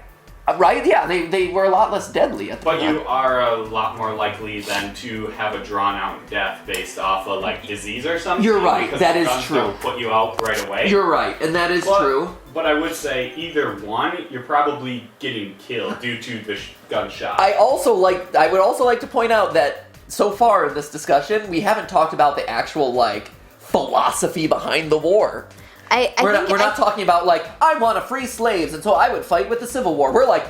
Right? Yeah, they were a lot less deadly at the time. But you are a lot more likely than to have a drawn-out death based off of like disease or something. You're right. Because That is guns true. Don't put you out right away. You're right, and that is true. But I would say either one, you're probably getting killed due to the gunshot. I would also like to point out that so far in this discussion, we haven't talked about the actual like philosophy behind the war. We're not talking about like, I want to free slaves and so I would fight with the Civil War. We're like,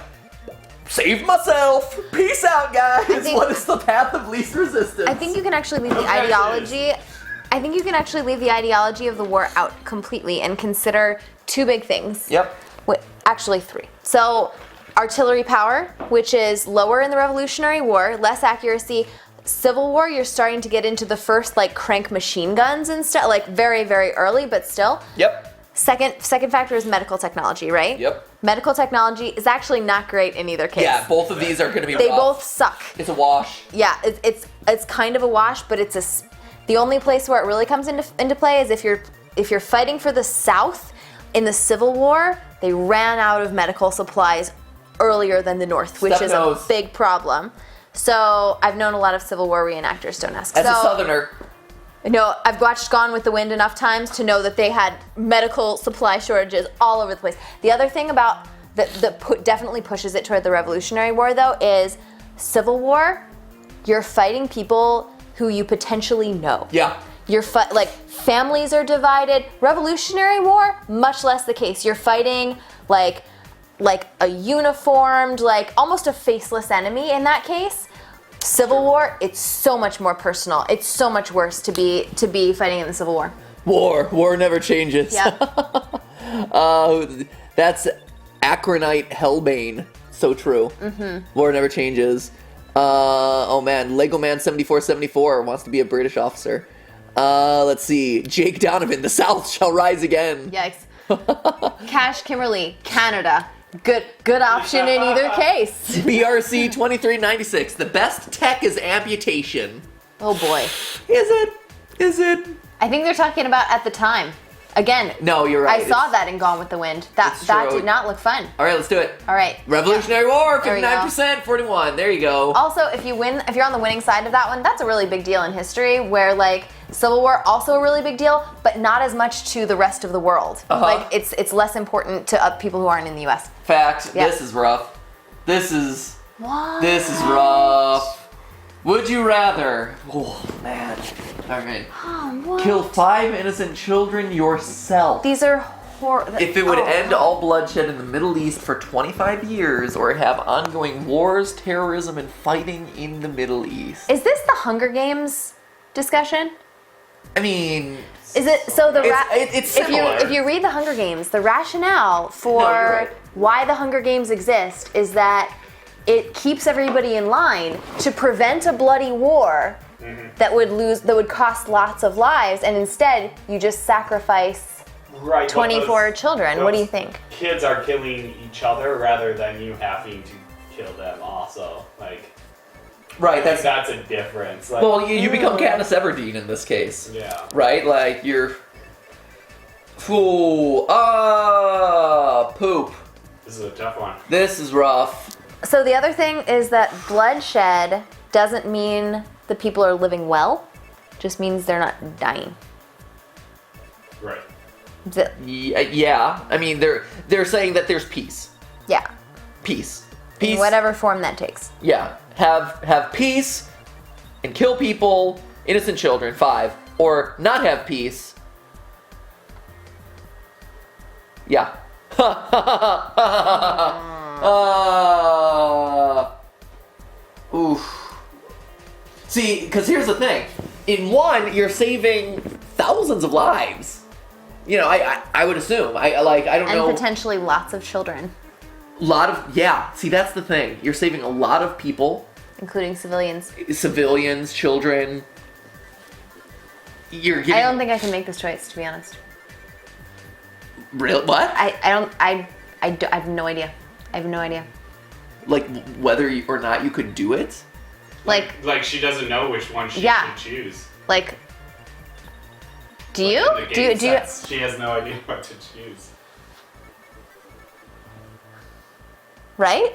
save myself. Peace out, guys. What is the path of least resistance? I think you can actually leave the ideology. I think you can actually leave the ideology of the war out completely and consider two big things. Yep. Actually, three. So, artillery power, which is lower in the Revolutionary War, less accuracy. Civil War, you're starting to get into the first like crank machine guns and stuff, like very, very early, but still. Yep. Second factor is medical technology, right? Yep. Medical technology is actually not great in either case. Yeah, both of these are going to be They rough. both suck. It's a wash. Yeah, it's kind of a wash, but the only place where it really comes into play is if you're fighting for the South in the Civil War. They ran out of medical supplies earlier than the North, which is a big problem. So I've known a lot of Civil War reenactors, don't ask. As a Southerner. No, I've watched Gone with the Wind enough times to know that they had medical supply shortages all over the place. The other thing about that definitely pushes it toward the Revolutionary War, though, is Civil War, you're fighting people who you potentially know. Yeah. Like, families are divided. Revolutionary War, much less the case. You're fighting, like a uniformed, like almost a faceless enemy in that case. Civil War, it's so much more personal. It's so much worse to be fighting in the Civil War. War never changes. Yeah. That's Acronite Hellbane. So true. Mm-hmm. War never changes. Oh man, Lego Man 7474 wants to be a British officer. Let's see. Jake Donovan, the South shall rise again. Yikes. Cash Kimberly, Canada. Good option in either case. BRC 2396. The best tech is amputation. Oh boy. Is it? I think they're talking about at the time. Again. No, you're right. I saw that in Gone with the Wind. That did not look fun. All right, let's do it. All right. Revolutionary War, 59%, 41. There you go. Also, if you're on the winning side of that one, that's a really big deal in history where like Civil War also a really big deal, but not as much to the rest of the world. Like it's less important to people who aren't in the U.S. Fact. Yeah. This is rough. This is What? rough. Would you rather? Oh man. All right. Oh, what? Kill 5 innocent children yourself. These are If it would end all bloodshed in the Middle East for 25 years, or have ongoing wars, terrorism, and fighting in the Middle East. Is this the Hunger Games discussion? I mean, Is it so? it's similar. If you read the Hunger Games, the rationale for No, you're right. why the Hunger Games exist is that it keeps everybody in line to prevent a bloody war that would cost lots of lives, and instead you just sacrifice Right. 24 children. What do you think? Kids are killing each other rather than you having to kill them also. Like, right, that's a difference. Like, well, you become Katniss Everdeen in this case. yeah. Right? Like, you're... Ooh, poop. This is a tough one. This is rough. So the other thing is that bloodshed doesn't mean the people are living well, just means they're not dying. Right. Yeah, I mean, they're saying that there's peace. Yeah, Peace. in Peace. whatever form that takes. Yeah, have peace and kill people, innocent children, 5, or not have peace. Yeah. Oof. See, because here's the thing. In one, you're saving thousands of lives. You know, I would assume. I don't know. And potentially lots of children, Yeah. See, that's the thing. You're saving a lot of people. including civilians. Civilians, children. You're getting... I don't think I can make this choice, to be honest. Real what? I have no idea. I have no idea. Like whether or not you could do it? Like she doesn't know which one she Yeah. should choose. Like, do Like, you? in the Do you? game Do you? sets, she has no idea what to choose. Right?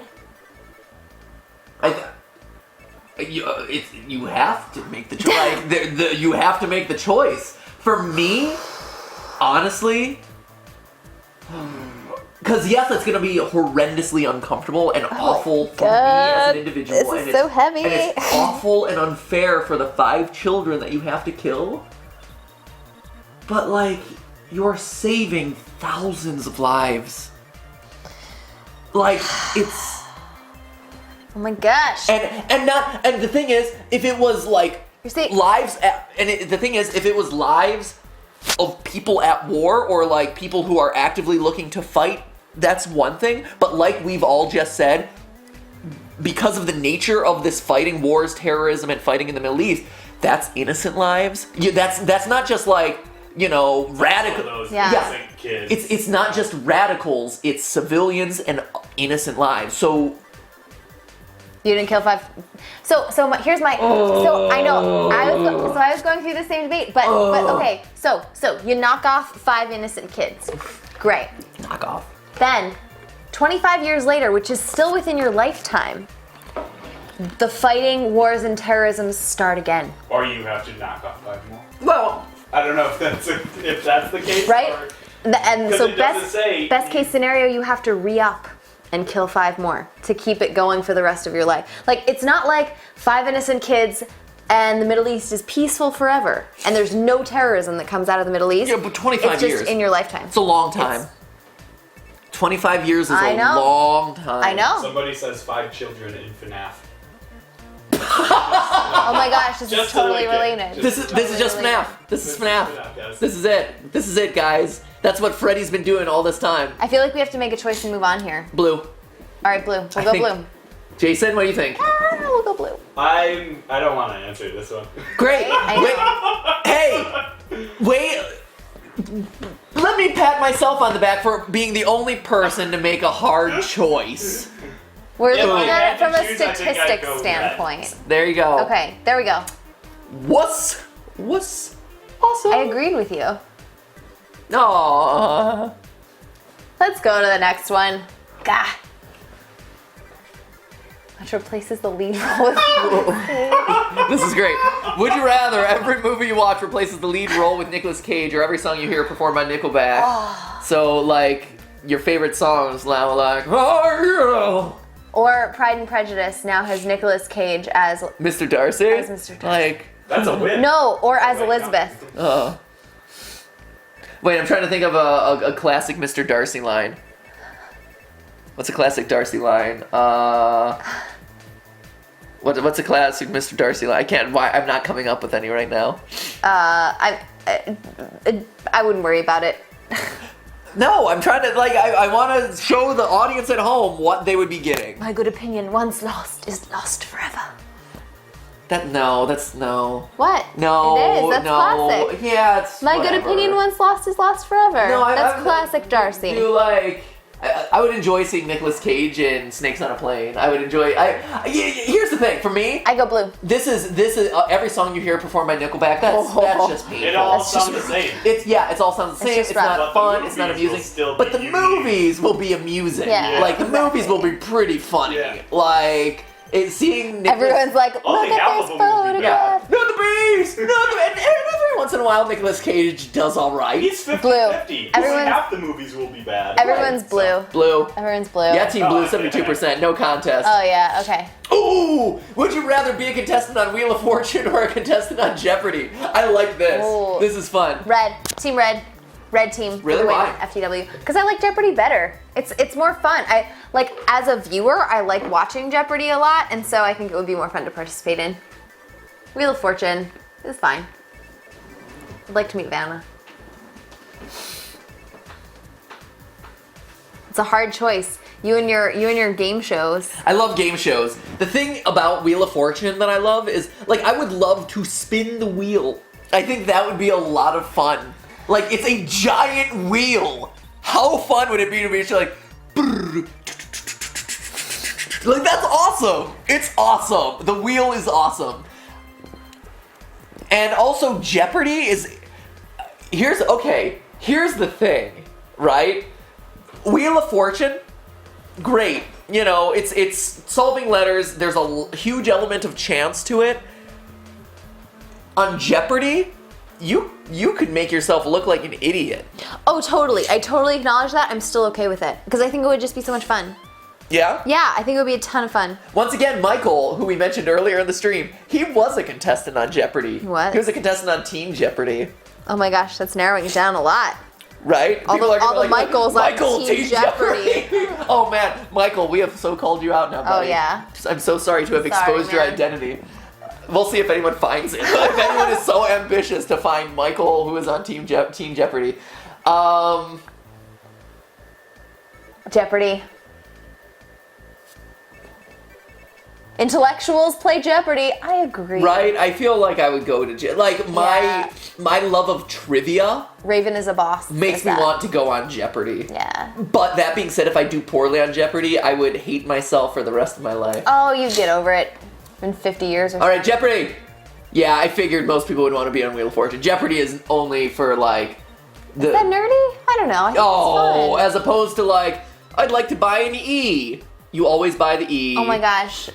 You have to make the choice. Like, you have to make the choice. For me, honestly, because yes, it's gonna be horrendously uncomfortable and awful for me as an individual. This is so heavy. And it's awful and unfair for the 5 children that you have to kill. But like, you're saving thousands of lives. Like, it's... Oh my gosh. And the thing is, if it was like You're saying- lives the thing is, if it was lives of people at war or like people who are actively looking to fight, that's one thing. But like we've all just said, because of the nature of this fighting wars, terrorism, and fighting in the Middle East, that's innocent lives. That's not just like, you know, radical. Those Yeah. innocent kids. It's not just radicals. It's civilians and innocent lives. So. You didn't kill 5. So here's my. So I know I was going through the same debate, but okay. So you knock off 5 innocent kids. Great. Knock off. Then, 25 years later, which is still within your lifetime, the fighting, wars, and terrorism start again. Or you have to knock off 5 more. Well, I don't know if that's the case. Right? Or, And 'Cause so it doesn't say- best case scenario, you have to re-up and kill 5 more to keep it going for the rest of your life. Like, it's not like 5 innocent kids and the Middle East is peaceful forever and there's no terrorism that comes out of the Middle East. yeah, but 25 it's years. just in your lifetime. It's a long time. 25 years is I a know. long time. I know. somebody says 5 children in FNAF. Oh my gosh, this is Just to totally link it. related. This is just Totally FNAF. This is FNAF. guys. This is it. This is it, guys. That's what Freddy's been doing all this time. I feel like we have to make a choice and move on here. Blue. All right, blue. We'll I go think- blue. Jason, what do you think? We'll go blue. I don't want to answer this one. Great. I Hey, wait. Let me pat myself on the back for being the only person to make a hard choice. We're Yeah, looking if I at it had to from a choose, I think I'd statistics go red. standpoint. There you go. Okay, there we go. What's awesome? I agreed with you. Aww. Let's go to the next one. Gah. Which replaces the lead role with This is great. Would you rather every movie you watch replaces the lead role with Nicolas Cage, or every song you hear performed by Nickelback? So, like, your favorite songs now, like, oh, Or Pride and Prejudice now has Nicolas Cage as Mr. Darcy? As Mr. Darcy. Like, That's a win. no, or as Wait, no. Elizabeth. wait, I'm trying to think of a classic Mr. Darcy line. What's a classic Darcy line? What's a classic Mr. Darcy line? I'm not coming up with any right now. I wouldn't worry about it. No, I'm trying to, like, I want to show the audience at home what they would be getting. My good opinion, once lost, is lost forever. That's no. What? No, It is. That's no. classic. Yeah, it's My whatever. good opinion, once lost, is lost forever. No, That's classic Darcy. Do like, I would enjoy seeing Nicolas Cage in Snakes on a Plane. I would enjoy. Here's the thing for me. I go blue. This is every song you hear performed by Nickelback. That's just painful. It all That's just sounds the same. It all sounds the same. just It's rough. not But the fun. It's not movies will amusing. still But be the unique. movies will be amusing. Yeah, Like the exactly. movies will be pretty funny. Yeah. Like seeing Nicolas. Everyone's like, look Only at half this of them will be photograph. Not the beast. And every once in a while, Nicolas Cage does all right. He's 50-50. Blue. Only Everyone's- half the movies will be bad. Everyone's blue. Blue. Everyone's blue. Yeah, Team Oh, Blue, okay. 72%, no contest. Oh yeah. Okay. Ooh! Would you rather be a contestant on Wheel of Fortune or a contestant on Jeopardy? I like this. Ooh. This is fun. Red. Team red. Red team. for Really? the win, Why? FTW. Because I like Jeopardy better. It's more fun. I like as a viewer, I like watching Jeopardy a lot, and so I think it would be more fun to participate in. Wheel of Fortune is fine. I'd like to meet Vanna. It's a hard choice. You and your game shows. I love game shows. The thing about Wheel of Fortune that I love is, like, I would love to spin the wheel. I think that would be a lot of fun. Like, it's a giant wheel. How fun would it be to be just like, brrr, like, that's awesome. It's awesome. The wheel is awesome. And also Jeopardy is, here's the thing, right? Wheel of Fortune, great. You know, it's solving letters. There's a huge element of chance to it. On Jeopardy, you could make yourself look like an idiot. Oh, totally. I totally acknowledge that. I'm still okay with it because I think it would just be so much fun. Yeah? Yeah, I think it would be a ton of fun. Once again, Michael, who we mentioned earlier in the stream, he was a contestant on Jeopardy. What? He was a contestant on Team Jeopardy. Oh my gosh, that's narrowing it down a lot. Right? All People the- are gonna all the be like, Michaels on Michael, Team Jeopardy. Oh man, Michael, we have so called you out now, buddy. Oh, yeah. I'm so sorry to have Sorry, exposed your man. identity. We'll see if anyone finds it. If anyone is so ambitious to find Michael, who is on Team Jeopardy. Jeopardy. Intellectuals play Jeopardy. I agree. Right? I feel like I would go to like my love of trivia Raven is a boss. makes me want to go on Jeopardy. Yeah. But that being said, if I do poorly on Jeopardy, I would hate myself for the rest of my life. Oh, you get over it in 50 years or so. All right, Jeopardy. Yeah, I figured most people would want to be on Wheel of Fortune. Jeopardy is only for like the. Is that nerdy? I don't know. I think Oh, it's fun. as opposed to like, I'd like to buy an E. You always buy the E. Oh my gosh.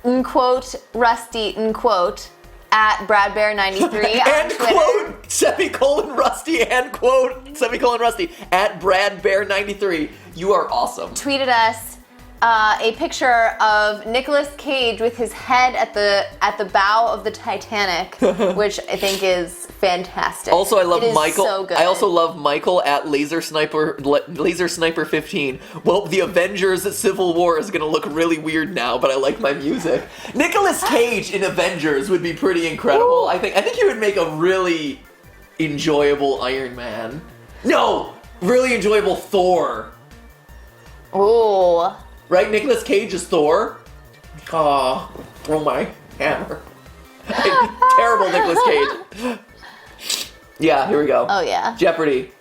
In quote, Rusty, in quote, at BradBear93 on And Twitter. quote, semicolon Rusty, and quote, semicolon Rusty, at BradBear93. You are awesome. Tweeted us a picture of Nicolas Cage with his head at the bow of the Titanic, which I think is fantastic. Also, I love It is Michael. So good. I also love Michael at Laser Sniper 15. Well, the Avengers Civil War is gonna look really weird now, but I like my music. Nicolas Cage in Avengers would be pretty incredible. Ooh. I think he would make a really enjoyable Iron Man. No, really enjoyable Thor. Ooh. Right? Nicolas Cage is Thor. Oh, throw my hammer. Terrible Nicolas Cage. Yeah, here we go. Oh yeah. Jeopardy.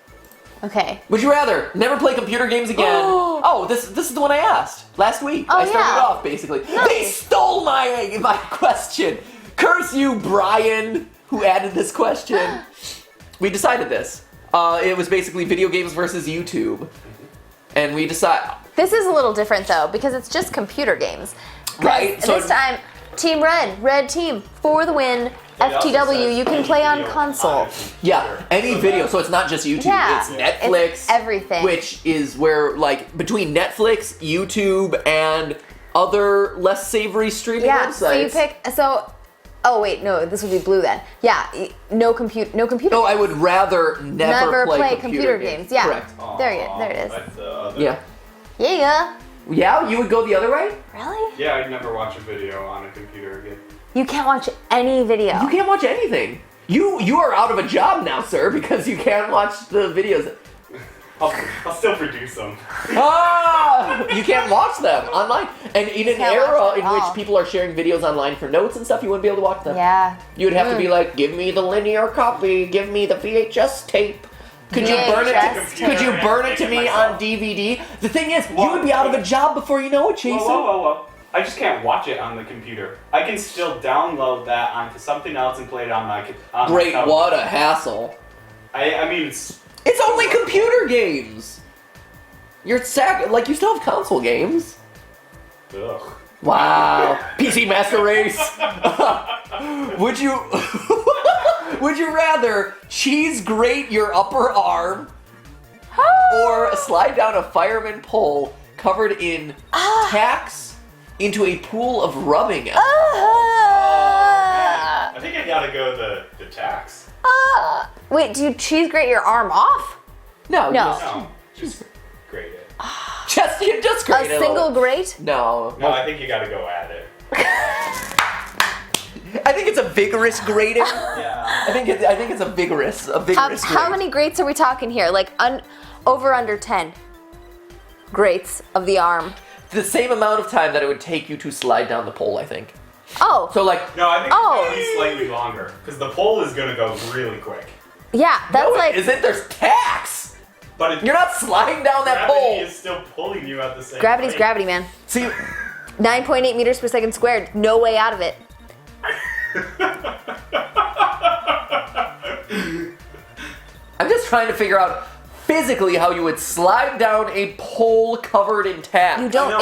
Okay. Would you rather never play computer games again? Oh, this is the one I asked last week. Oh, I started yeah. off basically. They stole my question. Curse you, Brian, who added this question. We decided this. It was basically video games versus YouTube, and we decided. This is a little different though because it's just computer games. Right? So this time, Team Red team for the win. FTW, you can play on console. Yeah, any video. So it's not just YouTube. Yeah. It's Netflix. It's everything. Which is where, like, between Netflix, YouTube, and other less savory streaming websites. So you pick. Oh wait, no, this would be blue then. Yeah, no computer. No, I would rather never play computer games. Yeah. Correct. There it is. That's the other. Yeah. Yeah. Yeah, you would go the other way? Really? Yeah, I'd never watch a video on a computer again. You can't watch any video. You can't watch anything. You are out of a job now, sir, because you can't watch the videos. I'll still produce them. You can't watch them online. And in an era in which people are sharing videos online for notes and stuff, you wouldn't be able to watch them. Yeah. You would have to be like, give me the linear copy, give me the VHS tape. Could you burn it to me on DVD? The thing is, you would be out of a job before you know it, Jason. Whoa. I just can't watch it on the computer. I can still download that onto something else and play it on my Great, my what a hassle. I mean, It's only computer games. You still have console games. ugh. Wow. PC Master Race. Would you would you rather cheese grate your upper arm or slide down a fireman pole covered in tacks into a pool of rubbing alcohol? I think I gotta go the tax. Wait, do you cheese grate your arm off? No. No, just grate it. Just grate A it. single grate? No. No, I think you gotta go at it. I think it's a vigorous grating. Yeah. I think it's a vigorous How grate. many grates are we talking here? Like over under 10 grates of the arm. The same amount of time that it would take you to slide down the pole, I think. Oh. So like, No, I think it's gonna be slightly longer because the pole is gonna go really quick. Yeah, that's no, like. isn't there's tacks? But You're not sliding down that gravity pole. is still pulling you at the same Gravity's rate. gravity, man. See, 9.8 meters per second squared. No way out of it. I'm just trying to figure out physically how you would slide down a pole covered in tacks. You don't. know,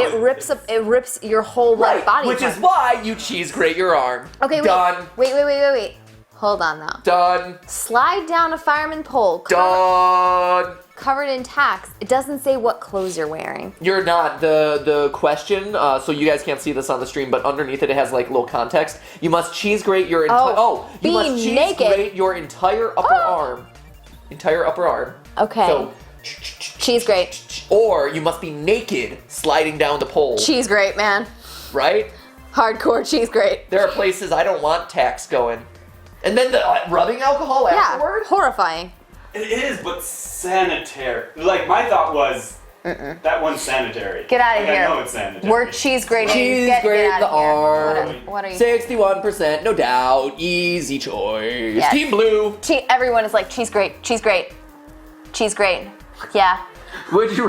It rips your whole left body. which apart. is why you cheese grate your arm. Okay, Done. wait. Hold on though. Done. Slide down a fireman pole Done. covered in tacks. It doesn't say what clothes you're wearing. You're not. The question, so you guys can't see this on the stream, but underneath it has like little context. You must cheese grate your entire. You be must cheese naked. grate your entire upper arm. Entire upper arm. Okay. So, Cheese grate. or you must be naked sliding down the pole. Cheese grate, man. Right? Hardcore cheese grate. There are places I don't want tacks going. And then the rubbing alcohol afterward? Yeah. Horrifying. It is, but sanitary. Like my thought was that one's sanitary. Get out of Like, here. I know it's sanitary. We're cheese grating. Cheese Get grate out the of here. arm. What are you? 61%, no doubt. Easy choice. Yes. Team Blue. Everyone is like cheese grate, cheese grate, cheese grate. Yeah. Would you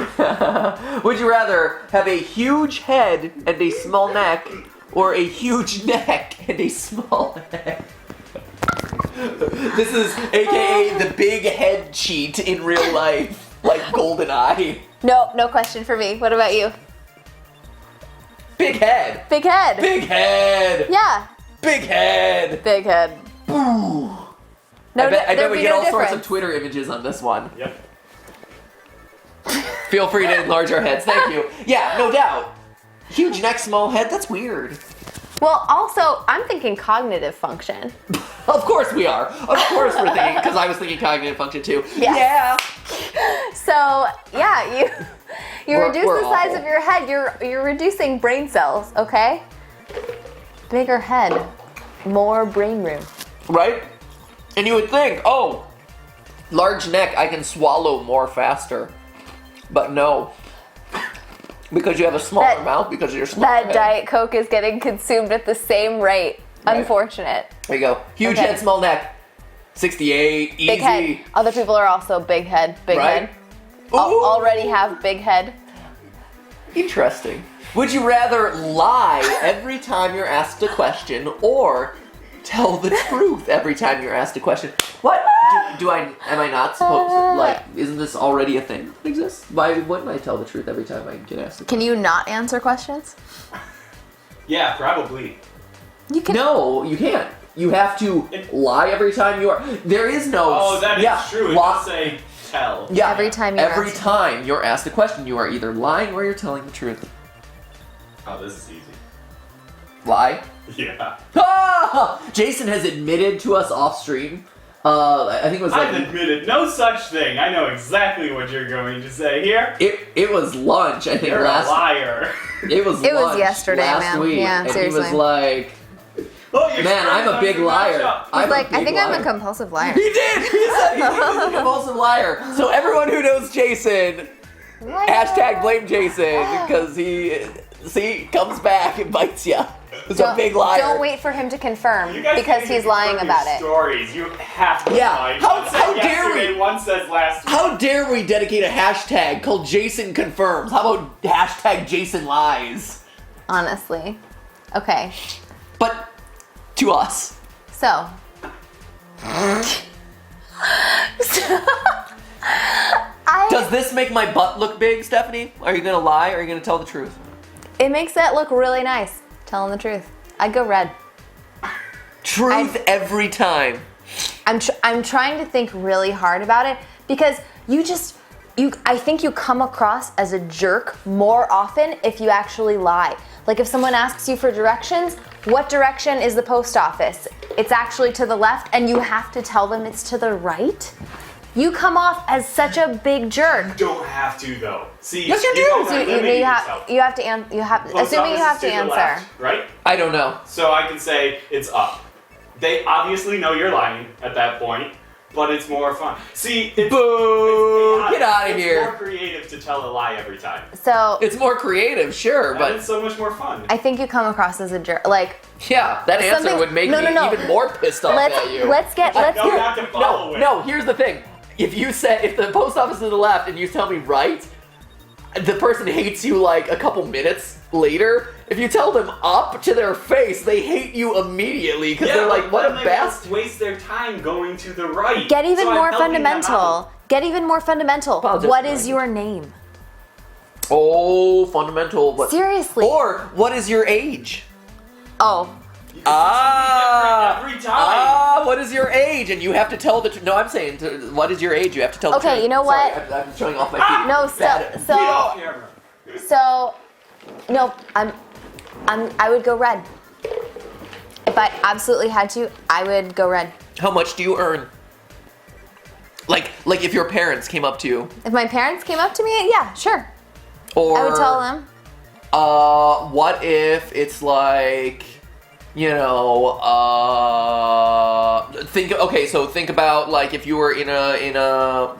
rather have a huge head and a small neck, or a huge neck and a small head? This is AKA the big head cheat in real life, like GoldenEye. No question for me. What about you? Big head. Big head. Big head. Yeah. Big head. Big head. Ooh. No, I bet there'd we be get no all sorts of difference. Twitter images on this one. Yep. Feel free to enlarge our heads. Thank you. Yeah, no doubt. Huge neck, small head. That's weird. Well, also, I'm thinking cognitive function. Of course we are. Of course we're thinking, because I was thinking cognitive function too. Yes. Yeah. So, yeah, you reduce we're the size awful. of your head. You're reducing brain cells, okay? Bigger head, more brain room. Right? And you would think, oh, large neck, I can swallow more faster. But no. Because you have a smaller mouth because of your small That head. Diet Coke is getting consumed at the same rate. Right. Unfortunate. There you go. Huge Okay. head, small neck. 68, easy. Big head. Other people are also big head. Big Right? head. Already have big head. Interesting. Would you rather lie every time you're asked a question, or tell the truth every time you're asked a question? What? Am I not supposed to, like, isn't this already a thing that exists? Why wouldn't I tell the truth every time I get asked a question? Can you not answer questions? Yeah, probably. You can. No, you can't. You have to lie every time you are. There is no. Oh, that is true. It does say tell. Yeah. Every time you're Every asked. time you're asked a question, you are either lying or you're telling the truth. Oh, this is easy. Lie. Yeah. Ah! Jason has admitted to us off stream. I think it was like I've admitted no such thing. I know exactly what you're going to say here. it was lunch. I think You're last. a liar. It was. It was lunch yesterday, last man. Week, Yeah, and seriously. he was like, Oh, you're "Man, I'm a screwing big up your liar." matchup. He's like, I big think I'm liar. a compulsive liar. He did. He said he was a compulsive liar. So everyone who knows Jason, hashtag blame Jason because he comes back and bites you. He's a big liar. Don't wait for him to confirm You guys because can't he's even lying confirm about your it. Stories. You have to Yeah. lie. How- One how said dare we? yesterday, one said last week. How dare we dedicate a hashtag called Jason Confirms? How about hashtag Jason Lies? Honestly. Okay. But to us. So. Does this make my butt look big, Stephanie? Are you gonna lie or are you gonna tell the truth? It makes it look really nice. Telling the truth. I'd go red. Truth every time. I'm trying to think really hard about it because I think you come across as a jerk more often if you actually lie. Like if someone asks you for directions, what direction is the post office? It's actually to the left and you have to tell them it's to the right? You come off as such a big jerk. Don't have to though. See, Yes, you do. guys So are limiting yourself. you have to Post assuming you office have is to the answer. left, right? I don't know. So I can say it's up. They obviously know you're lying at that point, but it's more fun. See, it's, Boo! it's Get outta it's here. more creative to tell a lie every time. So It's more creative, sure, And but it's so much more fun. I think you come across as a jerk. Like yeah, that answer Something- would make no, me no, no. even more pissed off at you. let's get No, not to follow it. No, here's the thing. If the post office is to the left and you tell me right, the person hates you like a couple minutes later. If you tell them up to their face, they hate you immediately because they're like, what a they best. waste their time going to the right. get even So I'm more helping them fundamental. out. Get even more fundamental. Apologize What for is that. your name? Oh, fundamental. But, Seriously. Or what is your age? Oh, Every time. What is your age? And you have to tell the truth. No, I'm saying, what is your age? You have to tell the truth. Okay, you know Sorry, what? I'm showing off my feet. no, Bad. Get off so camera. no, I would go red. If I absolutely had to, I would go red. How much do you earn? Like if your parents came up to you, If my parents came up to me, yeah, sure. or I would tell them. What if it's like, you know, think about like if you were in a.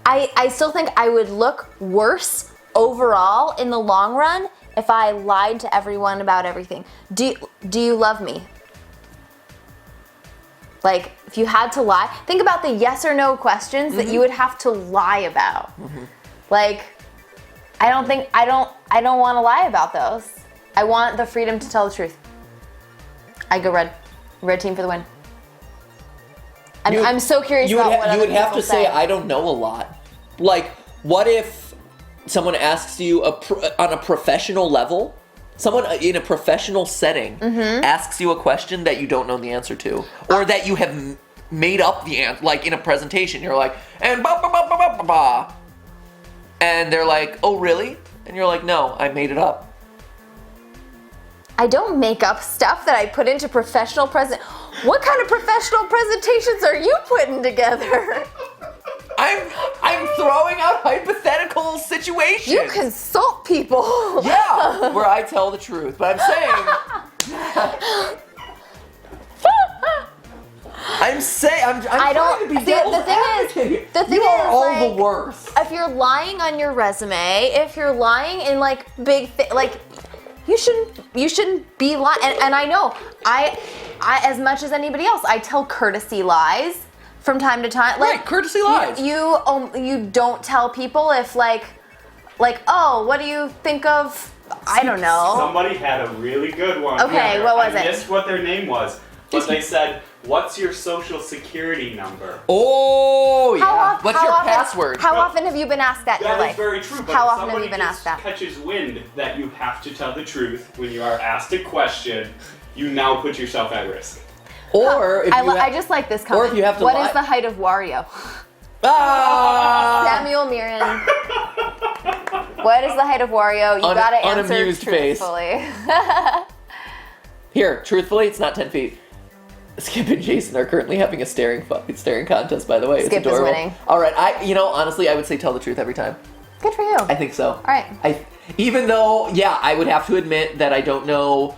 I still think I would look worse overall in the long run if I lied to everyone about everything. Do you love me? Like, if you had to lie, think about the yes or no questions that you would have to lie about. Like, I don't want to lie about those. I want the freedom to tell the truth. I go red. Red team for the win. I'm so curious about what you other would have people to say I don't know a lot. Like, what if someone asks you on a professional level? Someone in a professional setting asks you a question that you don't know the answer to, or that you have made up the answer, like in a presentation. You're like, and ba ba ba ba ba ba ba, and they're like, oh really? And you're like, no, I made it up. I don't make up stuff that I put into professional present. What kind of professional presentations are you putting together? I'm throwing out hypothetical situations. You consult people. Yeah, where I tell the truth, but I'm saying. I'm I don't- trying to be see, devil's the thing is- advocate here. the thing you are is, all like, the worst. If you're lying on your resume, if you're lying in like like you shouldn't be lying. And I know I as much as anybody else, I tell courtesy lies from time to time. Like, Right, courtesy lies. You don't tell people if like oh, what do you think of? I don't know. Somebody had a really good one. Okay, what was I it? missed what their name was, but they said, What's your social security number? Oh, yeah. What's your often, password? How often have you been asked that in your That life? is very true, but How if often have somebody you been just asked that? catches wind that you have to tell the truth when you are asked a question, you now put yourself at risk. Or if I just like this comment. Or if you have to What lie- is the height of Wario? Ah! Samuel Mirren. What is the height of Wario? You gotta answer unamused face. truthfully. Here, truthfully, it's not 10 feet. Skip and Jason are currently having a staring contest, by the way. Skip it's adorable. is winning. All right, honestly, I would say tell the truth every time. Good for you. I think so. All right. Even though, yeah, I would have to admit that I don't know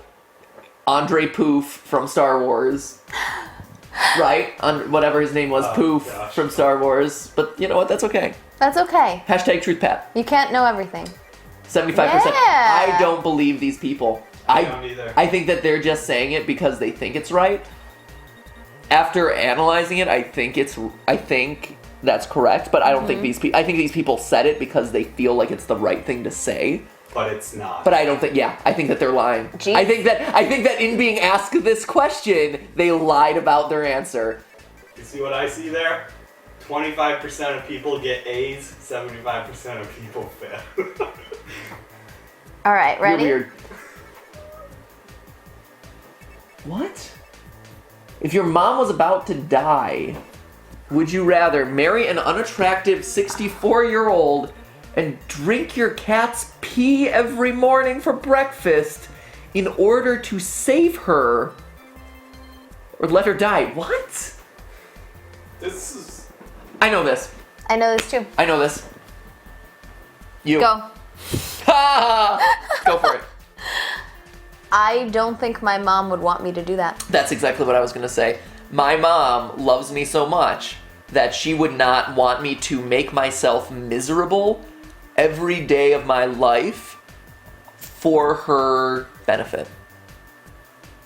Andre Poof from Star Wars. Right? Whatever his name was, Poof gosh. from Star Wars. But you know what? That's okay. That's okay. Hashtag TruthPat. You can't know everything. 75%. Yeah. I don't believe these people. I don't either. I think that they're just saying it because they think it's right. After analyzing it, I think that's correct, but I don't think I think these people said it because they feel like it's the right thing to say. But it's not. But I don't think, I think that they're lying. Jeez. I think that in being asked this question, they lied about their answer. You see what I see there? 25% of people get A's, 75% of people fail. All right, ready? You're weird. What? If your mom was about to die, would you rather marry an unattractive 64-year-old and drink your cat's pee every morning for breakfast in order to save her, or let her die? What? This is... I know this. I know this too. I know this. You. Go. Go for it. I don't think my mom would want me to do that. That's exactly what I was going to say. My mom loves me so much that she would not want me to make myself miserable every day of my life for her benefit.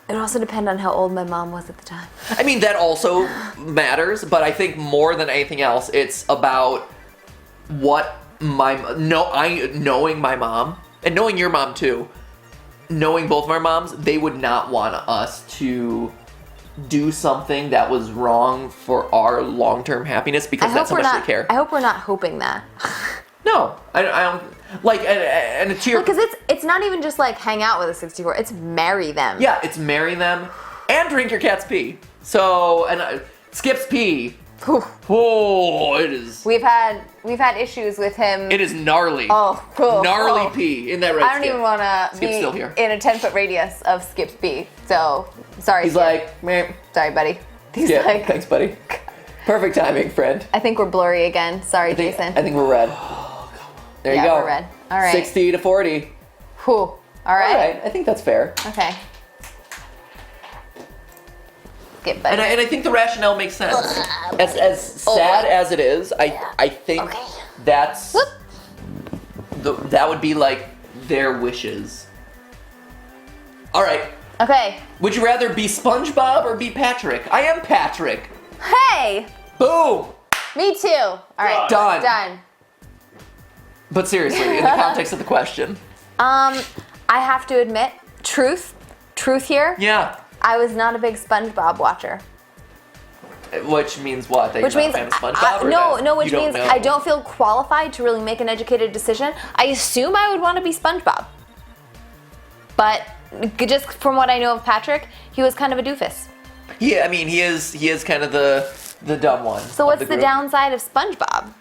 It would also depend on how old my mom was at the time. I mean, that also matters, but I think more than anything else, it's about what knowing my mom, and knowing your mom too, knowing both of our moms, they would not want us to do something that was wrong for our long-term happiness because that's how much they care. I hope we're not hoping that. No, I don't, like, and it's your... Because it's not even just like hang out with a 64, it's marry them. Yeah, it's marry them and drink your cat's pee. So, and Skip's pee. Whew. Oh, it is... We've had issues with him. It is gnarly. Oh, cool. Gnarly pee. Isn't that right, I don't Skip? even want to Skip's be still here. in a 10-foot radius of Skip's pee. So, sorry, He's Skip. like, meh. Sorry, buddy. He's Skip, like, thanks, buddy. Perfect timing, friend. I think we're blurry again. Sorry, Jason. I think we're red. There you Yeah, go. we're red. All right. 60 to 40. Whew. All right. All right, I think that's fair. Okay. Skip, buddy. And I think the rationale makes sense. As sad as it is, I think that's that would be like their wishes. All right. Okay. Would you rather be SpongeBob or be Patrick? I am Patrick. Hey! Boom. Me too. All right. Done. Done. But seriously, in the context of the question. I have to admit, truth here. Yeah. I was not a big SpongeBob watcher. Which means what? That Which you're means not a fan of SpongeBob? or no, that no. Which you don't means know? I don't feel qualified to really make an educated decision. I assume I would want to be SpongeBob, but just from what I know of Patrick, he was kind of a doofus. Yeah, I mean, he is kind of the dumb one. So of what's the group. downside of SpongeBob?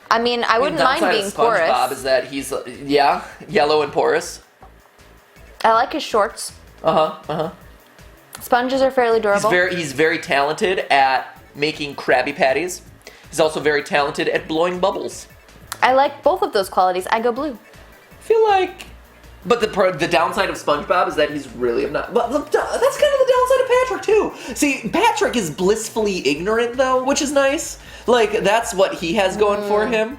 I mean, I wouldn't mind downside being of SpongeBob porous. is that he's yellow and porous. I like his shorts. Uh-huh. Sponges are fairly durable. He's very talented at making Krabby Patties. He's also very talented at blowing bubbles. I like both of those qualities. I go blue. I feel like, but the downside of SpongeBob is that he's really not. But that's kind of the downside of Patrick too. See, Patrick is blissfully ignorant though, which is nice. Like that's what he has going for him.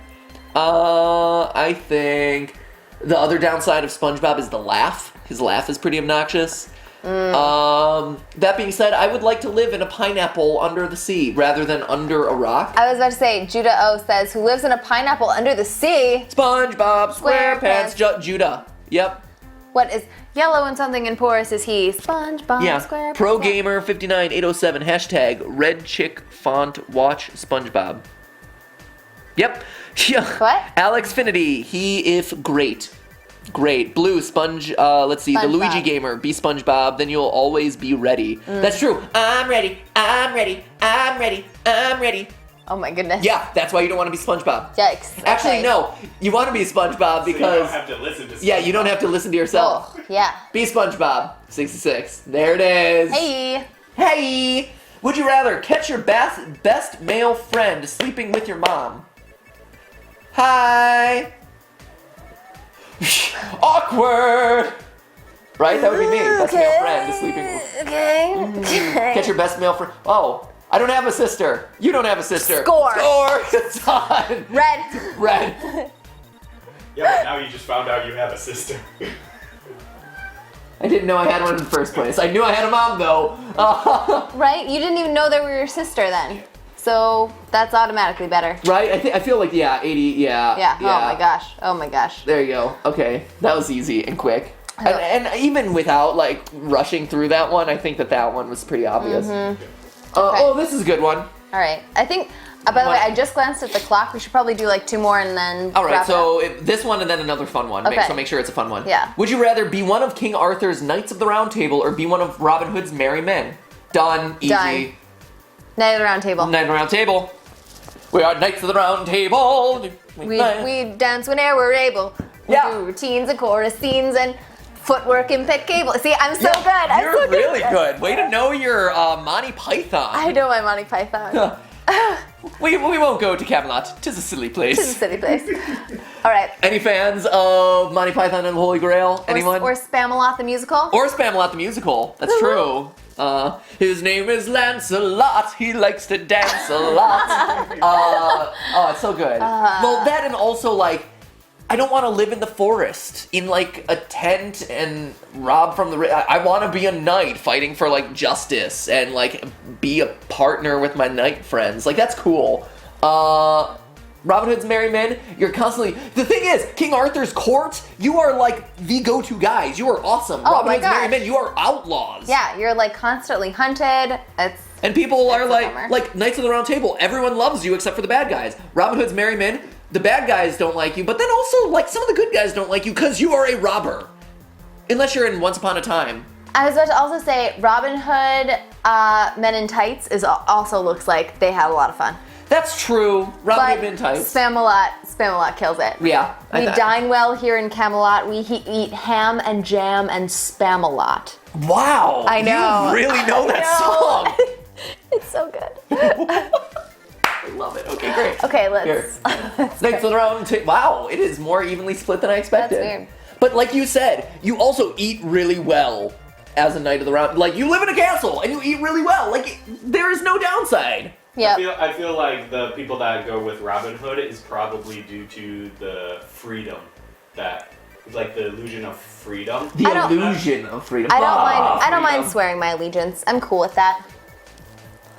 I think the other downside of SpongeBob is the laugh. His laugh is pretty obnoxious. That being said, I would like to live in a pineapple under the sea rather than under a rock. I was about to say, Judah O says, who lives in a pineapple under the sea? SpongeBob SquarePants SquarePants. Judah. Yep. What is yellow and something in porous is he? SpongeBob Yeah. SquarePants. Pro Gamer 59807 hashtag Red Chick Font Watch SpongeBob. Yep. Yeah. What? Alex Finity. He if great. Great. Blue Sponge. Let's see. The SpongeBob. Luigi Gamer. Be SpongeBob. Then you'll always be ready. That's true. I'm ready. I'm ready. I'm ready. I'm ready. Oh my goodness. Yeah. That's why you don't want to be SpongeBob. Yikes. Actually, Okay. no. You want to be SpongeBob So you because don't have to listen to yeah, you don't have to listen to yourself. Oh, yeah. Be SpongeBob. 66. There it is. Hey. Hey! Would you rather catch your best male friend sleeping with your mom? Hi! Awkward! Right? That would be me. Best male friend is sleeping with. Okay. Catch your best male friend. Oh, I don't have a sister. You don't have a sister. Score. Score! It's on. Red. Red. Yeah, but now you just found out you have a sister. I didn't know I had one in the first place. I knew I had a mom though. Right? You didn't even know they were your sister then. So that's automatically better. Right? I feel like, yeah, 80, yeah. Yeah. Oh my gosh. Oh my gosh. There you go. Okay, that was easy and quick. And even without like rushing through that one, I think that one was pretty obvious. Oh, this is a good one. All right. I think. By the way, I just glanced at the clock. We should probably do like 2 more and then. All right, wrap it so up. this one and then another fun one. Okay. So make sure it's a fun one. Yeah. Would you rather be one of King Arthur's Knights of the Round Table or be one of Robin Hood's Merry Men? Done. Easy. Done. Night of the Round Table. Knight of the Round Table. We are Knights of the Round Table. We dance whenever we're able. We Yeah. do routines and chorus scenes and footwork and pet cable. See, I'm so good. I'm You're so really good. Way to know your Monty Python. I know my Monty Python. We won't go to Camelot. 'Tis a silly place. This is a silly place. All right. Any fans of Monty Python and the Holy Grail? Anyone? Or Spamalot the musical. Or Spamalot the musical. That's true. His name is Lancelot. He likes to dance a lot. Oh, it's so good. Well, that and also like, I don't want to live in the forest in like a tent and rob from the. I want to be a knight fighting for like justice and like be a partner with my knight friends. Like that's cool. Robin Hood's Merry Men, you're constantly. The thing is, King Arthur's court, you are like the go-to guys. You are awesome. Oh Robin my Hood's Merry gosh. Men, you are outlaws. Yeah, you're like constantly hunted. It's. And people are That's a bummer. like Knights of the Round Table. Everyone loves you except for the bad guys. Robin Hood's Merry Men, the bad guys don't like you, but then also like some of the good guys don't like you because you are a robber. Unless you're in Once Upon a Time. I was about to also say Robin Hood, Men in Tights also looks like they had a lot of fun. That's true. Robin But Hood Men Tights. Spamalot kills it. Yeah. We dine well here in Camelot. We eat ham and jam and Spamalot. Wow. I know. You really know that I song. know. It's so good. I love it. Okay, great. Okay, let's. Here. Knights of the Round Table. Wow, it is more evenly split than I expected. That's weird. But like you said, you also eat really well as a Knight of the Round. Like you live in a castle and you eat really well. Like there is no downside. Yep. I feel like the people that go with Robin Hood is probably due to the freedom that, like the illusion of freedom. The I don't- illusion of freedom. I don't mind freedom. swearing my allegiance. I'm cool with that.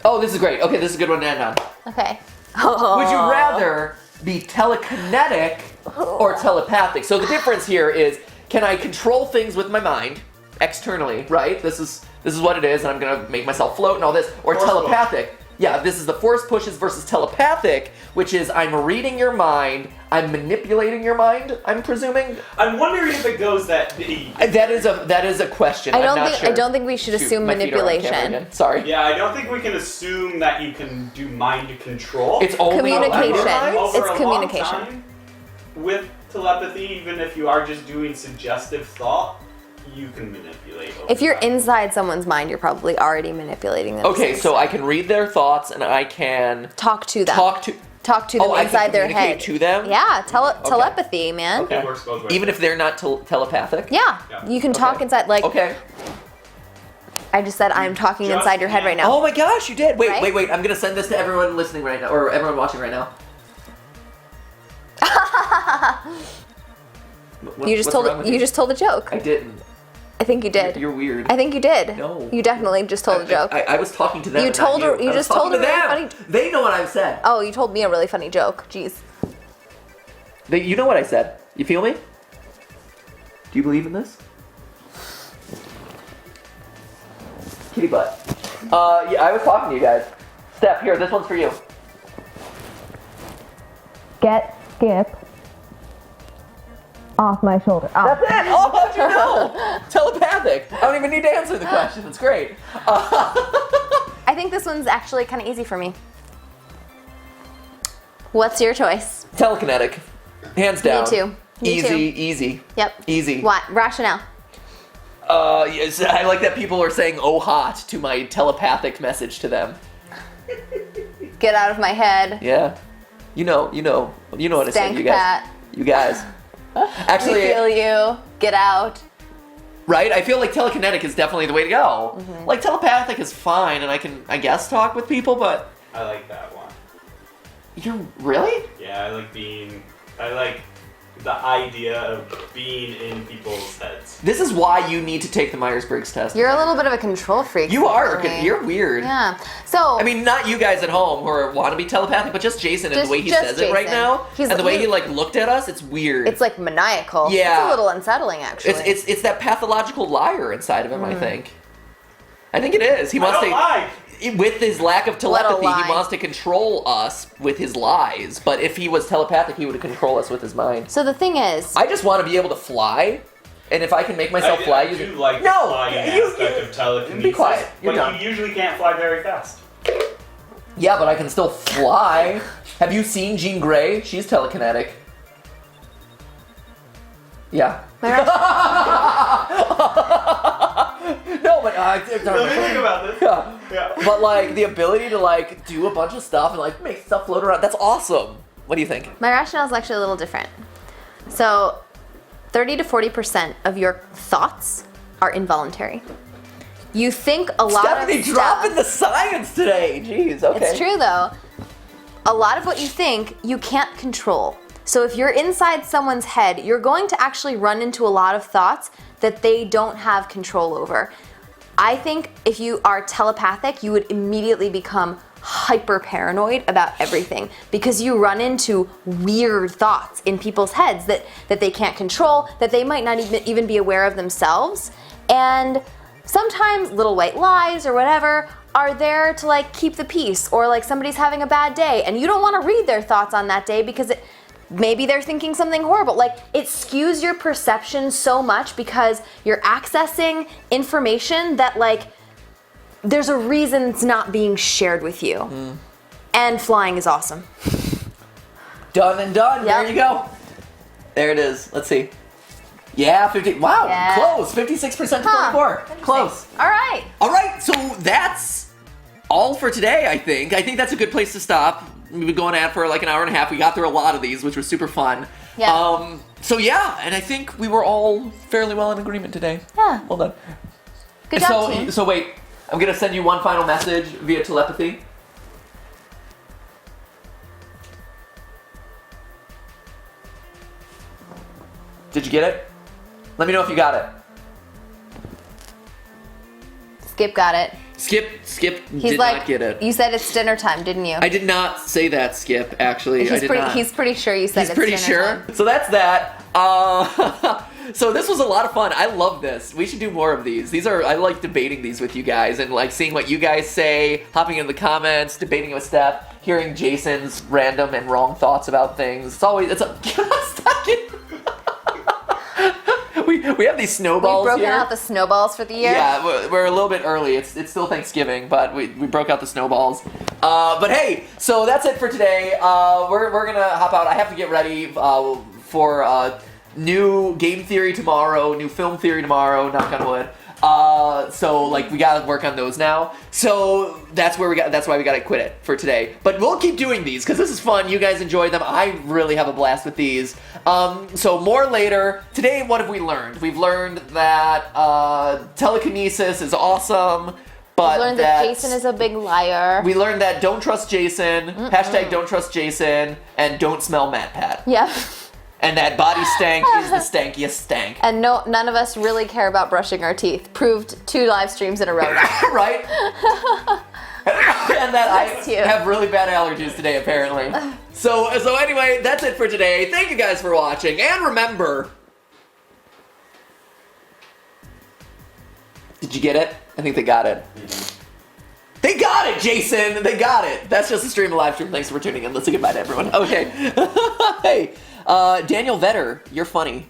Oh, this is great. Okay, this is a good one to end on. Okay. Would you rather be telekinetic or telepathic? So the difference here is, can I control things with my mind externally, right? This is what it is, and I'm gonna make myself float and all this. Or Force telepathic. Yeah, this is the force pushes versus telepathic, which is I'm reading your mind, I'm manipulating your mind, I'm presuming. I'm wondering if it goes that deep. That is a question. I I'm don't not think sure. I don't think we should Shoot, assume my feet are on camera manipulation. again. Sorry. Yeah, I don't think we can assume that you can do mind control. It's only Communication. over Over It's a long communication. time, with telepathy, even if you are just doing suggestive thought, you can manipulate. over If you're time. inside someone's mind, you're probably already manipulating them. Okay, so I can read their thoughts and I can talk to them. talk to them I can inside their communicate head. to them? Yeah, telepathy, man. Okay. It works both ways. Even if they're not telepathic? Yeah, Yeah. you can talk Okay. inside. Like Okay. I just said, I'm talking Just inside your head right now. Oh my gosh, you did. Wait, Right? wait. I'm going to send this to everyone listening right now, or everyone watching right now. You just told a joke. I didn't. I think you did. You're weird. I think you did. No. You definitely just told a joke. I was talking to them. You and not told her- you I was just told talking to a really them. funny- They know what I've said. Oh, you told me a really funny joke. Jeez. You know what I said. You feel me? Do you believe in this? kitty butt. Yeah, I was talking to you guys. Steph, here, this one's for you. Get Skip off my shoulder. Oh. That's it! Oh, how'd you know? Telepathic. I don't even need to answer the question. It's great. I think this one's actually kind of easy for me. What's your choice? Telekinetic. Hands down. Me too. Easy. Yep. Easy. What? Rationale. Yes, I like that people are saying "oh hot" to my telepathic message to them. Get out of my head. Yeah. You know what I said, you guys. StankPat. You guys. Actually, We feel you. Get out. right? I feel like telekinetic is definitely the way to go. Mm-hmm. Like telepathic is fine, and I can, I guess, talk with people, but I like that one. you're really? Yeah, I like the idea of being in people's heads. This is why you need to take the Myers-Briggs test. You're a little bit of a control freak. You are. for me. You're weird. Yeah. So. I mean, not you guys at home who want to be telepathic, but just Jason and the way he says it right Jason. now, and the way he like looked at us. It's weird. It's like maniacal. Yeah. It's a little unsettling, actually. It's that pathological liar inside of him. I think it is. He wants I don't lie. With his lack of telepathy, lie. he wants to control us with his lies. But if he was telepathic, he would control us with his mind. So the thing is, I just want to be able to fly, and if I can make myself fly, I do like the no, flying you, aspect of telekinesis. be quiet. You're but done. you usually can't fly very fast. Yeah, but I can still fly. Have you seen Jean Grey? She's telekinetic. Yeah. No, but Let me think about this. Yeah. Yeah. But like the ability to like do a bunch of stuff and like make stuff float around, that's awesome. What do you think? my rationale is actually a little different. So, 30 to 40% of your thoughts are involuntary. You think a lot Stephanie of dropping stuff. the science today. Jeez, okay. It's true though. A lot of what you think, you can't control. So if you're inside someone's head, you're going to actually run into a lot of thoughts that they don't have control over. I think if you are telepathic, you would immediately become hyper paranoid about everything because you run into weird thoughts in people's heads that they can't control, that they might not even be aware of themselves. And sometimes little white lies or whatever are there to like keep the peace, or like somebody's having a bad day and you don't want to read their thoughts on that day because maybe they're thinking something horrible. Like, it skews your perception so much because you're accessing information that like there's a reason it's not being shared with you. And flying is awesome. Done and done. Yep. There you go. There it is. Let's see. Yeah, 50. Wow, Yeah. close. 56% to 44. Close. All right. All right, so that's all for today, I think. I think that's a good place to stop. We've been going at it for like an hour and a half. We got through a lot of these, which was super fun. Yeah. So yeah, and I think we were all fairly well in agreement today. Yeah. Well done. Good job, team. So wait, I'm gonna send you one final message via telepathy. Did you get it? Let me know if you got it. Skip got it. Skip He's did like, not get it. You said it's dinner time, didn't you? I did not say that, Skip, actually. I did not. He's pretty sure you said He's it's pretty dinner sure. time. So that's that. So this was a lot of fun. I love this. We should do more of these. I like debating these with you guys and like seeing what you guys say, hopping in the comments, debating it with Steph, hearing Jason's random and wrong thoughts about things. It's a stop it. We have these snowballs We've broken here. out the snowballs for the year. Yeah, we're a little bit early. It's still Thanksgiving, but we broke out the snowballs. But hey, so that's it for today. We're gonna hop out. I have to get ready for new game theory tomorrow, new film theory tomorrow. Knock on wood. So like we gotta work on those now. So that's why we gotta quit it for today. But we'll keep doing these because this is fun. You guys enjoy them. I really have a blast with these. So more later. Today, what have we learned? We've learned that telekinesis is awesome. But We learned that Jason is a big liar. We learned that don't trust Jason. Hashtag don't trust Jason. And don't smell MatPat. Yep. And that body stank is the stankiest stank. And none of us really care about brushing our teeth. Proved 2 live streams in a row now. Right? And that That's I cute. have really bad allergies today, apparently. So anyway, that's it for today. Thank you guys for watching. And remember... Did you get it? I think they got it. They got it, Jason! They got it! That's just a stream, a live stream. Thanks for tuning in. Let's say goodbye to everyone. Okay. Hey, Daniel Vetter, you're funny.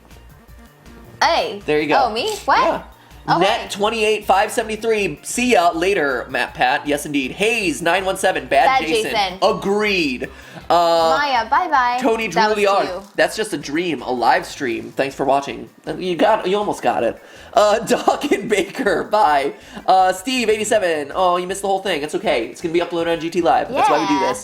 Hey. There you go. Oh, me? What? Yeah. Oh, Net 28573. See ya later, Matt Pat. Yes, indeed. Hayes 917. Bad Jason. Agreed. Maya, bye-bye. Tony That was Juilliard. you. That's just a dream, a live stream. Thanks for watching. You almost got it. Doc and Baker, bye. Steve 87. Oh, you missed the whole thing. It's okay. It's gonna be uploaded on GT Live. That's why we do Yeah. this.